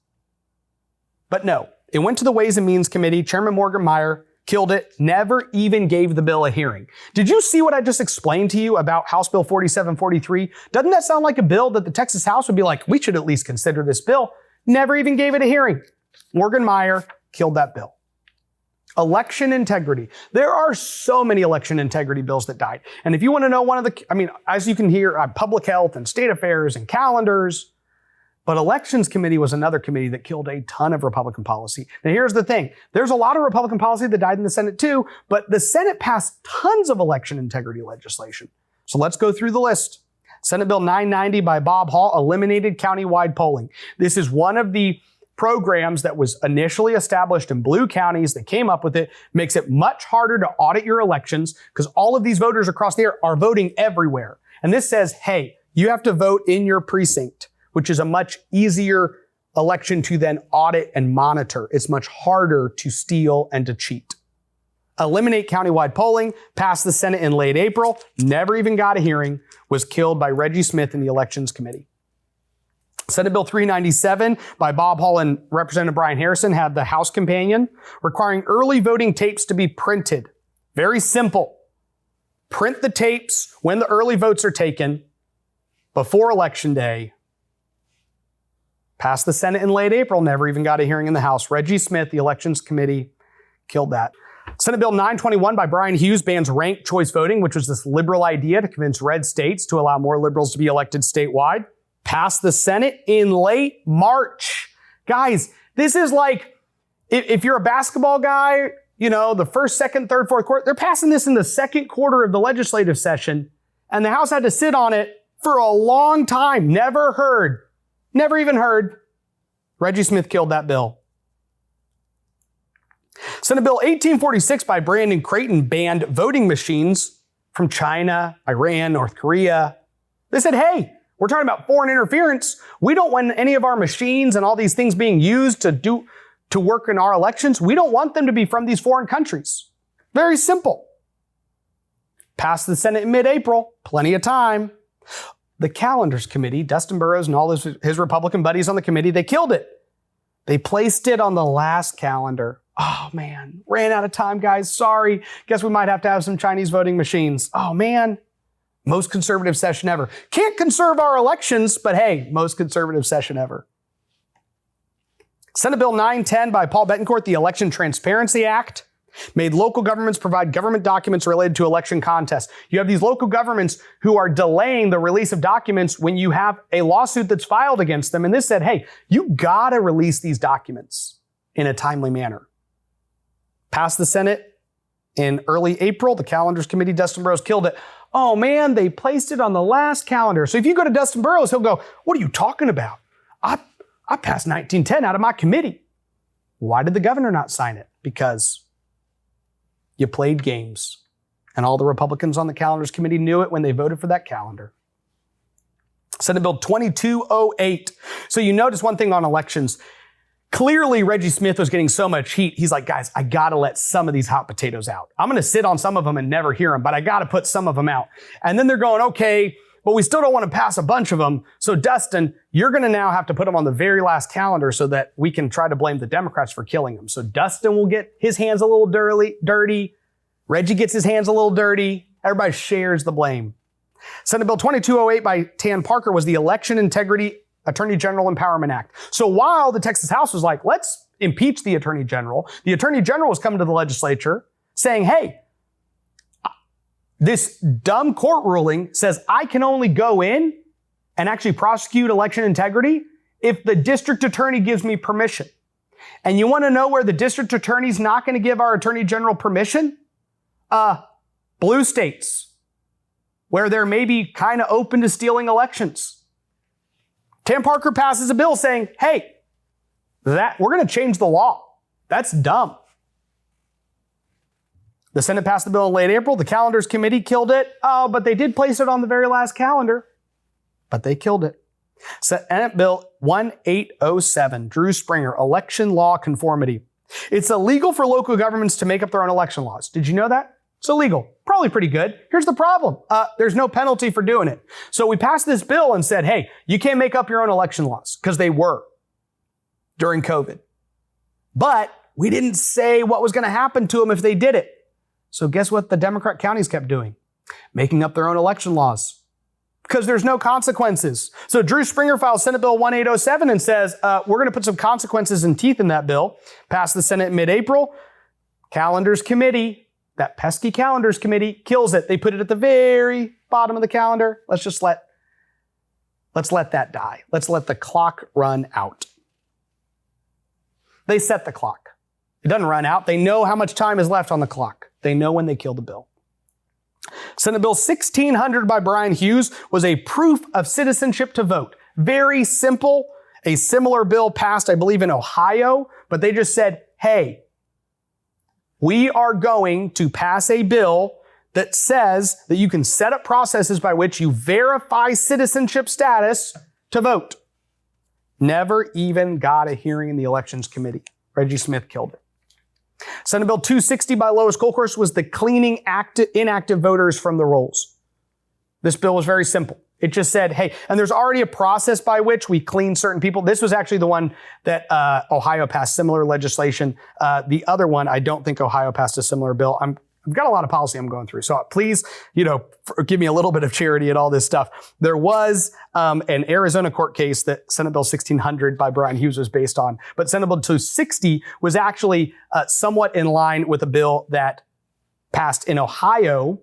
But no, it went to the Ways and Means Committee. Chairman Morgan Meyer killed it, never even gave the bill a hearing. Did you see what I just explained to you about House Bill 4743? Doesn't that sound like a bill that the Texas House would be like, we should at least consider this bill? Never even gave it a hearing. Morgan Meyer killed that bill. Election integrity. There are so many election integrity bills that died. And if you want to know as you can hear, public health and state affairs and calendars, but elections committee was another committee that killed a ton of Republican policy. Now here's the thing. There's a lot of Republican policy that died in the Senate too, but the Senate passed tons of election integrity legislation. So let's go through the list. Senate Bill 990 by Bob Hall eliminated countywide polling. This is one of the programs that was initially established in blue counties that came up with it, makes it much harder to audit your elections because all of these voters across the air are voting everywhere. And this says, hey, you have to vote in your precinct, which is a much easier election to then audit and monitor. It's much harder to steal and to cheat. Eliminate countywide polling, passed the Senate in late April, never even got a hearing, was killed by Reggie Smith in the Elections Committee. Senate Bill 397 by Bob Hall and Representative Brian Harrison had the House companion, requiring early voting tapes to be printed. Very simple. Print the tapes when the early votes are taken before Election Day. Passed the Senate in late April, never even got a hearing in the House. Reggie Smith, the Elections Committee, killed that. Senate Bill 921 by Brian Hughes bans ranked choice voting, which was this liberal idea to convince red states to allow more liberals to be elected statewide. Passed the Senate in late March. Guys, this is like, if you're a basketball guy, the first, second, third, fourth quarter, they're passing this in the second quarter of the legislative session, and the House had to sit on it for a long time. Never even heard. Reggie Smith killed that bill. Senate Bill 1846 by Brandon Creighton banned voting machines from China, Iran, North Korea. They said, hey, we're talking about foreign interference. We don't want any of our machines and all these things being used to work in our elections. We don't want them to be from these foreign countries. Very simple. Passed the Senate in mid-April. Plenty of time. The Calendars Committee, Dustin Burrows and all his Republican buddies on the committee, they killed it. They placed it on the last calendar. Oh man, ran out of time, guys. Sorry. Guess we might have to have some Chinese voting machines. Oh man. Most conservative session ever. Can't conserve our elections, but hey, most conservative session ever. Senate Bill 910 by Paul Betancourt, the Election Transparency Act, made local governments provide government documents related to election contests. You have these local governments who are delaying the release of documents when you have a lawsuit that's filed against them. And this said, hey, you gotta release these documents in a timely manner. Passed the Senate in early April. The Calendars Committee, Dustin Burrows killed it. Oh man, they placed it on the last calendar. So if you go to Dustin Burrows, he'll go, what are you talking about? I passed 1910 out of my committee. Why did the governor not sign it? Because you played games. And all the Republicans on the Calendars Committee knew it when they voted for that calendar. Senate Bill 2208. So you notice one thing on elections. Clearly, Reggie Smith was getting so much heat. He's like, guys, I got to let some of these hot potatoes out. I'm going to sit on some of them and never hear them, but I got to put some of them out. And then they're going, okay, but we still don't want to pass a bunch of them. So Dustin, you're going to now have to put them on the very last calendar so that we can try to blame the Democrats for killing them. So Dustin will get his hands a little dirty. Reggie gets his hands a little dirty. Everybody shares the blame. Senate Bill 2208 by Tan Parker was the Election Integrity Attorney General Empowerment Act. So while the Texas House was like, let's impeach the Attorney General was coming to the legislature saying, hey, this dumb court ruling says I can only go in and actually prosecute election integrity if the district attorney gives me permission. And you want to know where the district attorney's not going to give our Attorney General permission? Blue states, where they're maybe kind of open to stealing elections. Tam Parker passes a bill saying, hey, we're going to change the law. That's dumb. The Senate passed the bill in late April. The Calendars Committee killed it. Oh, but they did place it on the very last calendar. But they killed it. Senate Bill 1807, Drew Springer, Election Law Conformity. It's illegal for local governments to make up their own election laws. Did you know that? It's illegal. Probably pretty good. Here's the problem. There's no penalty for doing it. So we passed this bill and said, hey, you can't make up your own election laws, because they were during COVID. But we didn't say what was going to happen to them if they did it. So guess what the Democrat counties kept doing? Making up their own election laws, because there's no consequences. So Drew Springer files Senate Bill 1807 and says, we're going to put some consequences and teeth in that bill. Passed the Senate in mid-April. Calendars Committee, that pesky Calendars Committee, kills it. They put it at the very bottom of the calendar. Let's let that die. Let's let the clock run out. They set the clock. It doesn't run out. They know how much time is left on the clock. They know when they kill the bill. Senate Bill 1600 by Brian Hughes was a proof of citizenship to vote. Very simple. A similar bill passed, I believe, in Ohio, but they just said, hey, we are going to pass a bill that says that you can set up processes by which you verify citizenship status to vote. Never even got a hearing in the Elections Committee. Reggie Smith killed it. Senate Bill 260 by Lois Kolkhorst was the cleaning inactive voters from the rolls. This bill was very simple. It just said, hey, and there's already a process by which we clean certain people. This was actually the one that Ohio passed similar legislation. The other one, I don't think Ohio passed a similar bill. I've got a lot of policy I'm going through. So please, give me a little bit of charity at all this stuff. There was an Arizona court case that Senate Bill 1600 by Brian Hughes was based on. But Senate Bill 260 was actually somewhat in line with a bill that passed in Ohio.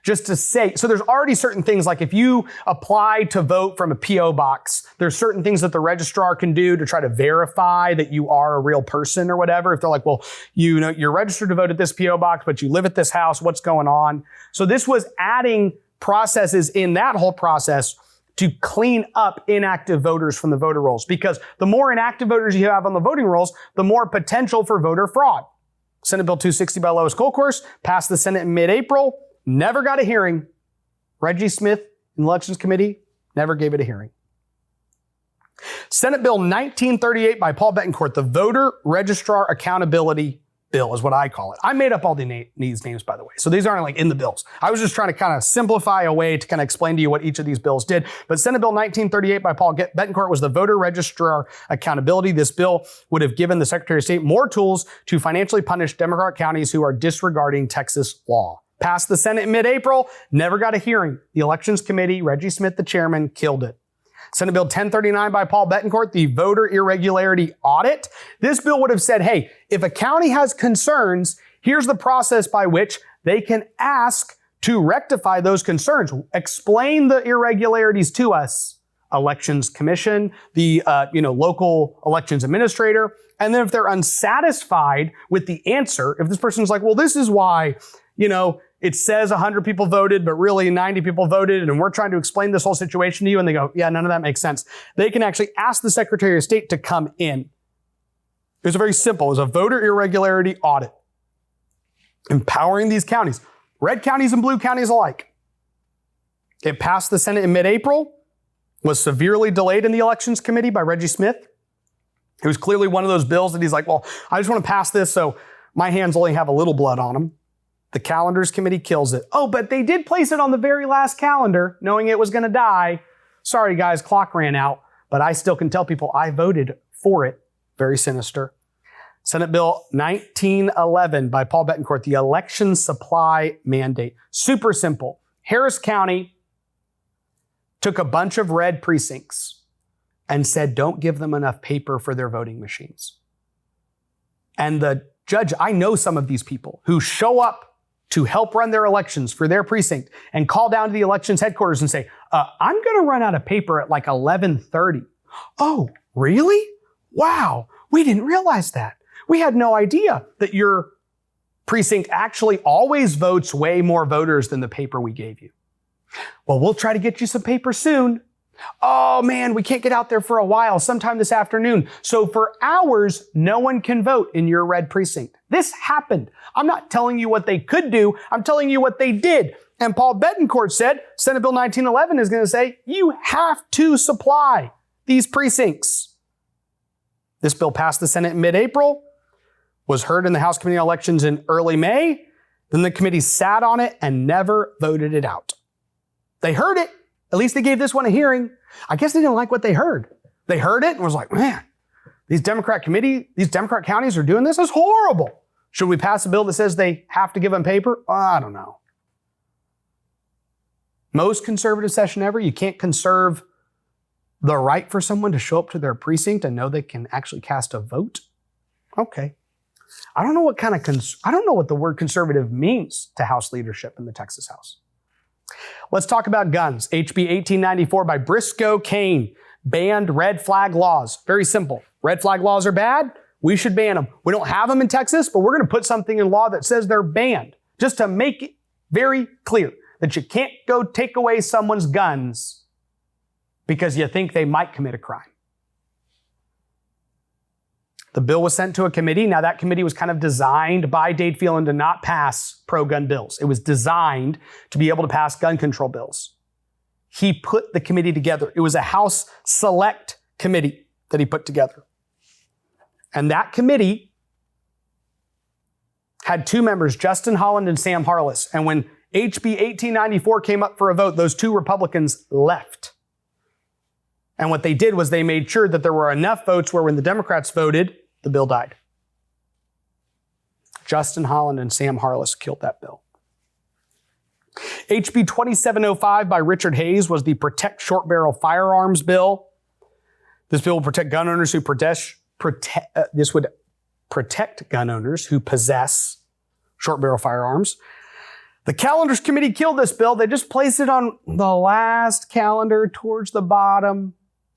Just to say, so there's already certain things, like if you apply to vote from a P.O. box, there's certain things that the registrar can do to try to verify that you are a real person or whatever. If they're like, well, you're registered to vote at this P.O. box, but you live at this house, what's going on? So this was adding processes in that whole process to clean up inactive voters from the voter rolls, because the more inactive voters you have on the voting rolls, the more potential for voter fraud. Senate Bill 260 by Lois Kolkhorst passed the Senate in mid-April. Never got a hearing. Reggie Smith in the Elections Committee never gave it a hearing. Senate Bill 1938 by Paul Betancourt, the Voter Registrar Accountability bill is what I call it. I made up all these names, by the way. So these aren't like in the bills. I was just trying to kind of simplify a way to kind of explain to you what each of these bills did. But Senate Bill 1938 by Paul Bettencourt was the voter registrar accountability. This bill would have given the Secretary of State more tools to financially punish Democrat counties who are disregarding Texas law. Passed the Senate in mid-April, never got a hearing. The Elections Committee, Reggie Smith, the chairman, killed it. Senate Bill 1039 by Paul Bettencourt, the voter irregularity audit. This bill would have said, hey, if a county has concerns, here's the process by which they can ask to rectify those concerns. Explain the irregularities to us. Elections Commission, the local elections administrator. And then if they're unsatisfied with the answer, if this person's like, well, this is why, it says 100 people voted, but really 90 people voted, and we're trying to explain this whole situation to you. And they go, yeah, none of that makes sense. They can actually ask the Secretary of State to come in. It was very simple. It was a voter irregularity audit, empowering these counties, red counties and blue counties alike. It passed the Senate in mid-April, was severely delayed in the Elections Committee by Reggie Smith. It was clearly one of those bills that he's like, well, I just want to pass this so my hands only have a little blood on them. The Calendars Committee kills it. Oh, but they did place it on the very last calendar, knowing it was going to die. Sorry, guys, clock ran out, but I still can tell people I voted for it. Very sinister. Senate Bill 1911 by Paul Bettencourt, the election supply mandate. Super simple. Harris County took a bunch of red precincts and said, don't give them enough paper for their voting machines. And the judge, I know some of these people who show up to help run their elections for their precinct and call down to the elections headquarters and say, I'm going to run out of paper at like 11:30. Oh, really? Wow. We didn't realize that. We had no idea that your precinct actually always votes way more voters than the paper we gave you. Well, we'll try to get you some paper soon. Oh man, we can't get out there for a while, sometime this afternoon. So for hours, no one can vote in your red precinct. This happened. I'm not telling you what they could do. I'm telling you what they did. And Paul Bettencourt said, Senate Bill 1911 is going to say, you have to supply these precincts. This bill passed the Senate in mid-April, was heard in the House Committee on Elections in early May. Then the committee sat on it and never voted it out. They heard it. At least they gave this one a hearing. I guess they didn't like what they heard. They heard it and was like, man, these Democrat counties are doing this. It's horrible. Should we pass a bill that says they have to give them paper? I don't know. Most conservative session ever, you can't conserve the right for someone to show up to their precinct and know they can actually cast a vote. Okay. I don't know what the word conservative means to House leadership in the Texas House. Let's talk about guns. HB 1894 by Briscoe Cain banned red flag laws. Very simple. Red flag laws are bad. We should ban them. We don't have them in Texas, but we're going to put something in law that says they're banned, just to make it very clear that you can't go take away someone's guns because you think they might commit a crime. The bill was sent to a committee. Now, that committee was kind of designed by Dade Phelan to not pass pro-gun bills. It was designed to be able to pass gun control bills. He put the committee together. It was a House Select Committee that he put together. And that committee had two members, Justin Holland and Sam Harless. And when HB 1894 came up for a vote, those two Republicans left. And what they did was they made sure that there were enough votes where when the Democrats voted, the bill died. Justin Holland and Sam Harless killed that bill. HB 2705 by Richard Hayes was the Protect Short Barrel Firearms Bill. This bill will protect gun owners who this would protect gun owners who possess short barrel firearms. The Calendars Committee killed this bill. They just placed it on the last calendar towards the bottom.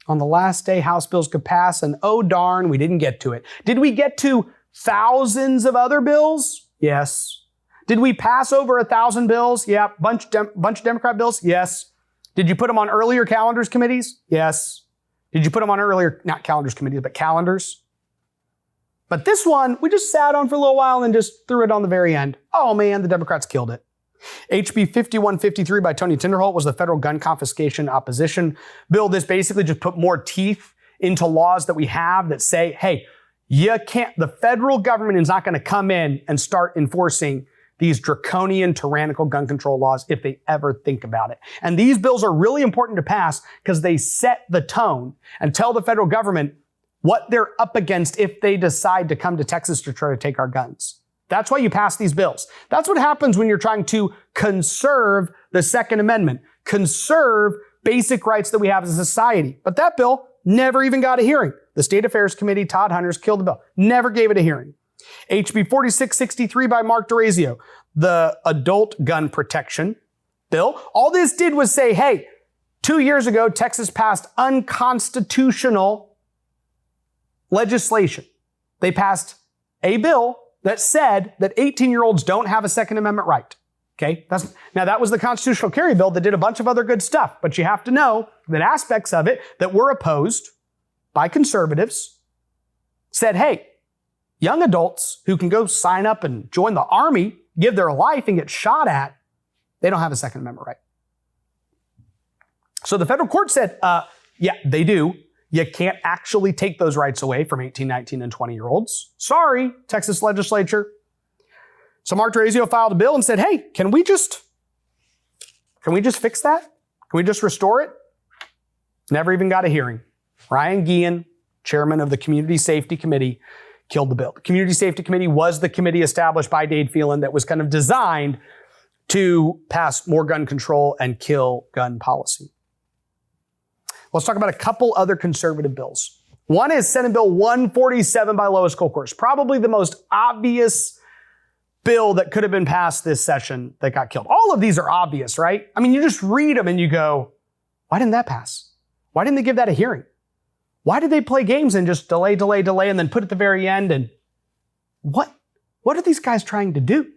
On the last day House bills could pass, and oh darn, we didn't get to it. Did we get to thousands of other bills? Yes. Did we pass over 1,000 bills? Yeah. Bunch of Democrat bills? Yes. Did you put them on earlier calendars committees? Yes. Did you put them on earlier, not calendars committees, but calendars? But this one, we just sat on for a little while and just threw it on the very end. Oh man, the Democrats killed it. HB 5153 by Tony Tinderholt was the federal gun confiscation opposition bill. This basically just put more teeth into laws that we have that say, hey, The federal government is not going to come in and start enforcing these draconian, tyrannical gun control laws if they ever think about it. And these bills are really important to pass because they set the tone and tell the federal government what they're up against if they decide to come to Texas to try to take our guns. That's why you pass these bills. That's what happens when you're trying to conserve the Second Amendment, conserve basic rights that we have as a society. But that bill never even got a hearing. The State Affairs Committee, Todd Hunters, killed the bill. Never gave it a hearing. HB 4663 by Mark DeRazio, the adult gun protection bill. All this did was say, hey, 2 years ago, Texas passed unconstitutional legislation. They passed a bill that said that 18-year-olds don't have a Second Amendment right. Okay, now that was the constitutional carry bill that did a bunch of other good stuff, but you have to know that aspects of it that were opposed by conservatives said, hey, young adults who can go sign up and join the army, give their life and get shot at, they don't have a Second Amendment right. So the federal court said, yeah, they do. You can't actually take those rights away from 18, 19, and 20-year-olds. Sorry, Texas legislature. So Mark DeRazio filed a bill and said, hey, can we just fix that? Can we just restore it? Never even got a hearing. Ryan Guillen, chairman of the Community Safety Committee, killed the bill. The Community Safety Committee was the committee established by Dade Phelan that was kind of designed to pass more gun control and kill gun policy. Let's talk about a couple other conservative bills. One is Senate Bill 147 by Lois Kolkhorst, probably the most obvious bill that could have been passed this session that got killed. All of these are obvious, right? I mean, you just read them and you go, why didn't that pass? Why didn't they give that a hearing? Why did they play games and just delay, and then put at the very end? And what are these guys trying to do?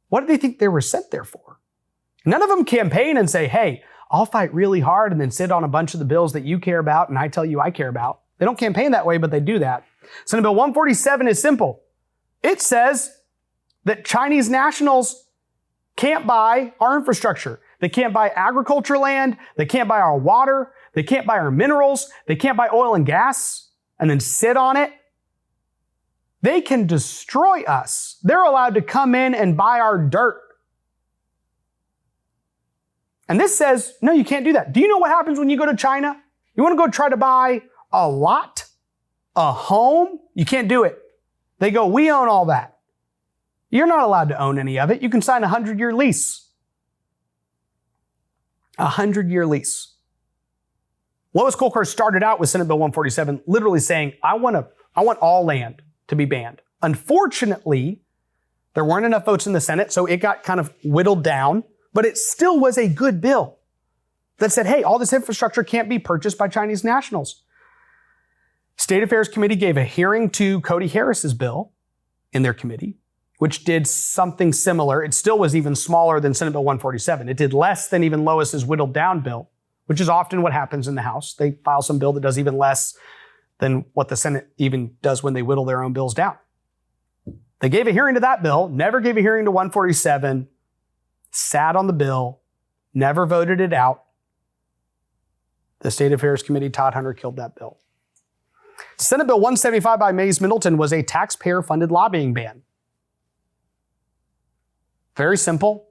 What do they think they were sent there for? None of them campaign and say, hey, I'll fight really hard and then sit on a bunch of the bills that you care about and I tell you I care about. They don't campaign that way, but they do that. Senate Bill 147 is simple. It says that Chinese nationals can't buy our infrastructure. They can't buy agriculture land. They can't buy our water. They can't buy our minerals. They can't buy oil and gas and then sit on it. They can destroy us. They're allowed to come in and buy our dirt. And this says, no, you can't do that. Do you know what happens when you go to China? You want to go try to buy a lot, a home? You can't do it. They go, we own all that. You're not allowed to own any of it. You can sign a 100-year lease. A 100-year lease. Lois Kolkhorst started out with Senate Bill 147 literally saying, I want all land to be banned. Unfortunately, there weren't enough votes in the Senate, so it got kind of whittled down, but it still was a good bill that said, hey, all this infrastructure can't be purchased by Chinese nationals. State Affairs Committee gave a hearing to Cody Harris's bill in their committee, which did something similar. It still was even smaller than Senate Bill 147. It did less than even Lois's whittled down bill, which is often what happens in the House. They file some bill that does even less than what the Senate even does when they whittle their own bills down. They gave a hearing to that bill, never gave a hearing to 147, sat on the bill, never voted it out. The State Affairs Committee, Todd Hunter, killed that bill. Senate Bill 175 by Mays Middleton was a taxpayer-funded lobbying ban. Very simple.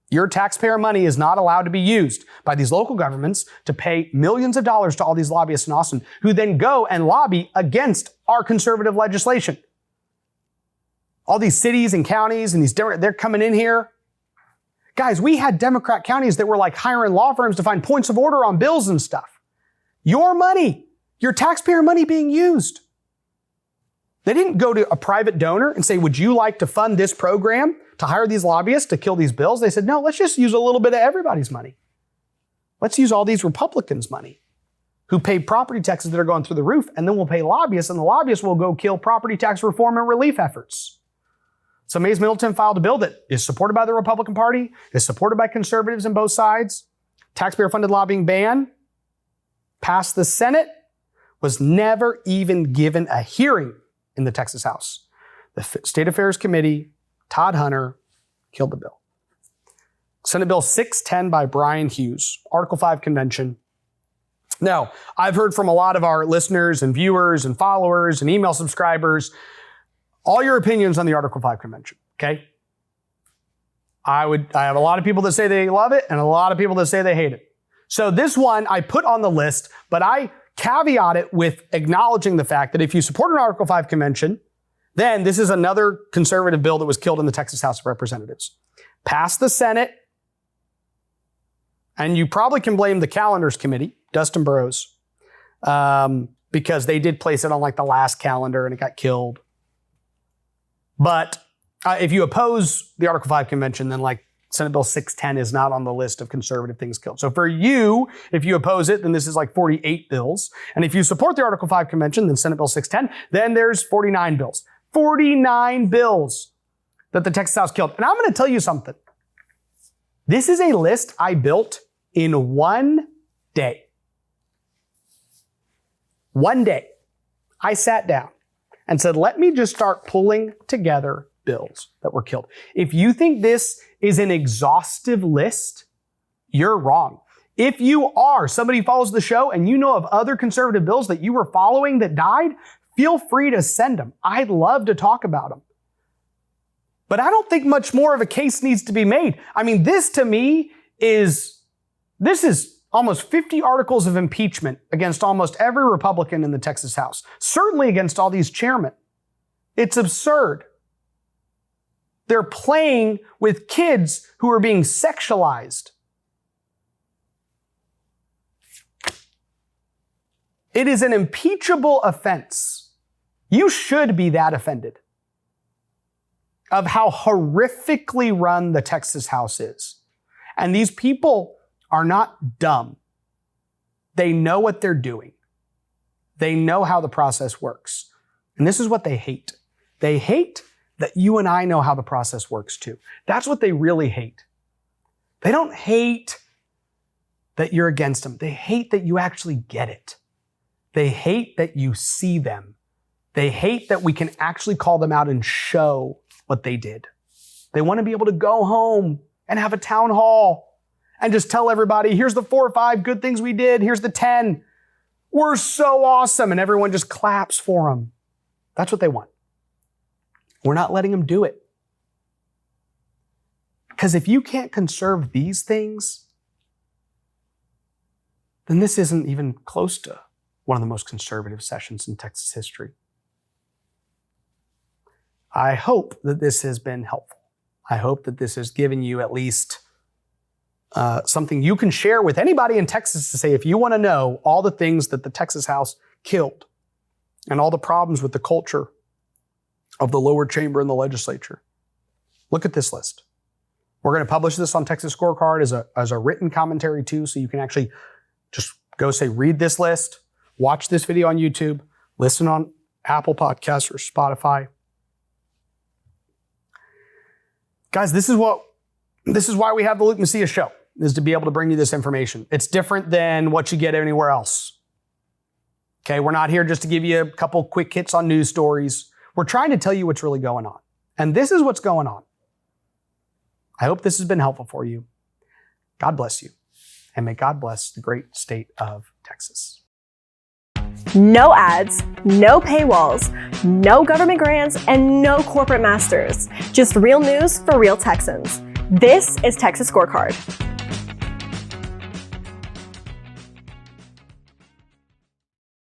Your taxpayer money is not allowed to be used by these local governments to pay millions of dollars to all these lobbyists in Austin who then go and lobby against our conservative legislation. All these cities and counties and they're coming in here. Guys, we had Democrat counties that were like hiring law firms to find points of order on bills and stuff. Your money, your taxpayer money being used. They didn't go to a private donor and say, would you like to fund this program to hire these lobbyists to kill these bills? They said, no, let's just use a little bit of everybody's money. Let's use all these Republicans' money who pay property taxes that are going through the roof, and then we'll pay lobbyists, and the lobbyists will go kill property tax reform and relief efforts. So Mays Middleton filed a bill that is supported by the Republican Party, is supported by conservatives on both sides. Taxpayer-funded lobbying ban passed the Senate, was never even given a hearing in the Texas House. The State Affairs Committee, Todd Hunter, killed the bill. Senate Bill 610 by Brian Hughes, Article 5 convention. Now, I've heard from a lot of our listeners and viewers and followers and email subscribers, all your opinions on the Article 5 Convention, okay? I have a lot of people that say they love it and a lot of people that say they hate it. So this one I put on the list, but I caveat it with acknowledging the fact that if you support an Article 5 convention, then this is another conservative bill that was killed in the Texas House of Representatives. Passed the Senate, and you probably can blame the Calendars Committee, Dustin Burrows, because they did place it on like the last calendar and it got killed. But if you oppose the Article 5 convention, then like Senate Bill 610 is not on the list of conservative things killed. So for you, if you oppose it, then this is like 48 bills. And if you support the Article 5 convention, then Senate Bill 610, then there's 49 bills. 49 bills that the Texas House killed. And I'm going to tell you something. This is a list I built in one day. One day. I sat down and said, let me just start pulling together bills that were killed. If you think this is an exhaustive list, you're wrong. If you are somebody who follows the show and you know of other conservative bills that you were following that died, feel free to send them. I'd love to talk about them. But I don't think much more of a case needs to be made. I mean, this to me is almost 50 articles of impeachment against almost every Republican in the Texas House, certainly against all these chairmen. It's absurd. They're playing with kids who are being sexualized. It is an impeachable offense. You should be that offended of how horrifically run the Texas House is. And these people are not dumb. They know what they're doing. They know how the process works. And this is what they hate. They hate that you and I know how the process works too. That's what they really hate. They don't hate that you're against them. They hate that you actually get it. They hate that you see them. They hate that we can actually call them out and show what they did. They want to be able to go home and have a town hall and just tell everybody, here's the 4 or 5 good things we did. Here's the 10. We're so awesome. And everyone just claps for them. That's what they want. We're not letting them do it. Because if you can't conserve these things, then this isn't even close to one of the most conservative sessions in Texas history. I hope that this has been helpful. I hope that this has given you at least something you can share with anybody in Texas to say, if you want to know all the things that the Texas House killed and all the problems with the culture of the lower chamber and the legislature, look at this list. We're going to publish this on Texas Scorecard as a written commentary too, so you can actually just go say, read this list, watch this video on YouTube, listen on Apple Podcasts or Spotify. Guys, this is why we have the Luke Macias Show, is to be able to bring you this information. It's different than what you get anywhere else. Okay, we're not here just to give you a couple quick hits on news stories. We're trying to tell you what's really going on. And this is what's going on. I hope this has been helpful for you. God bless you. And may God bless the great state of Texas. No ads, no paywalls, no government grants, and no corporate masters. Just real news for real Texans. This is Texas Scorecard.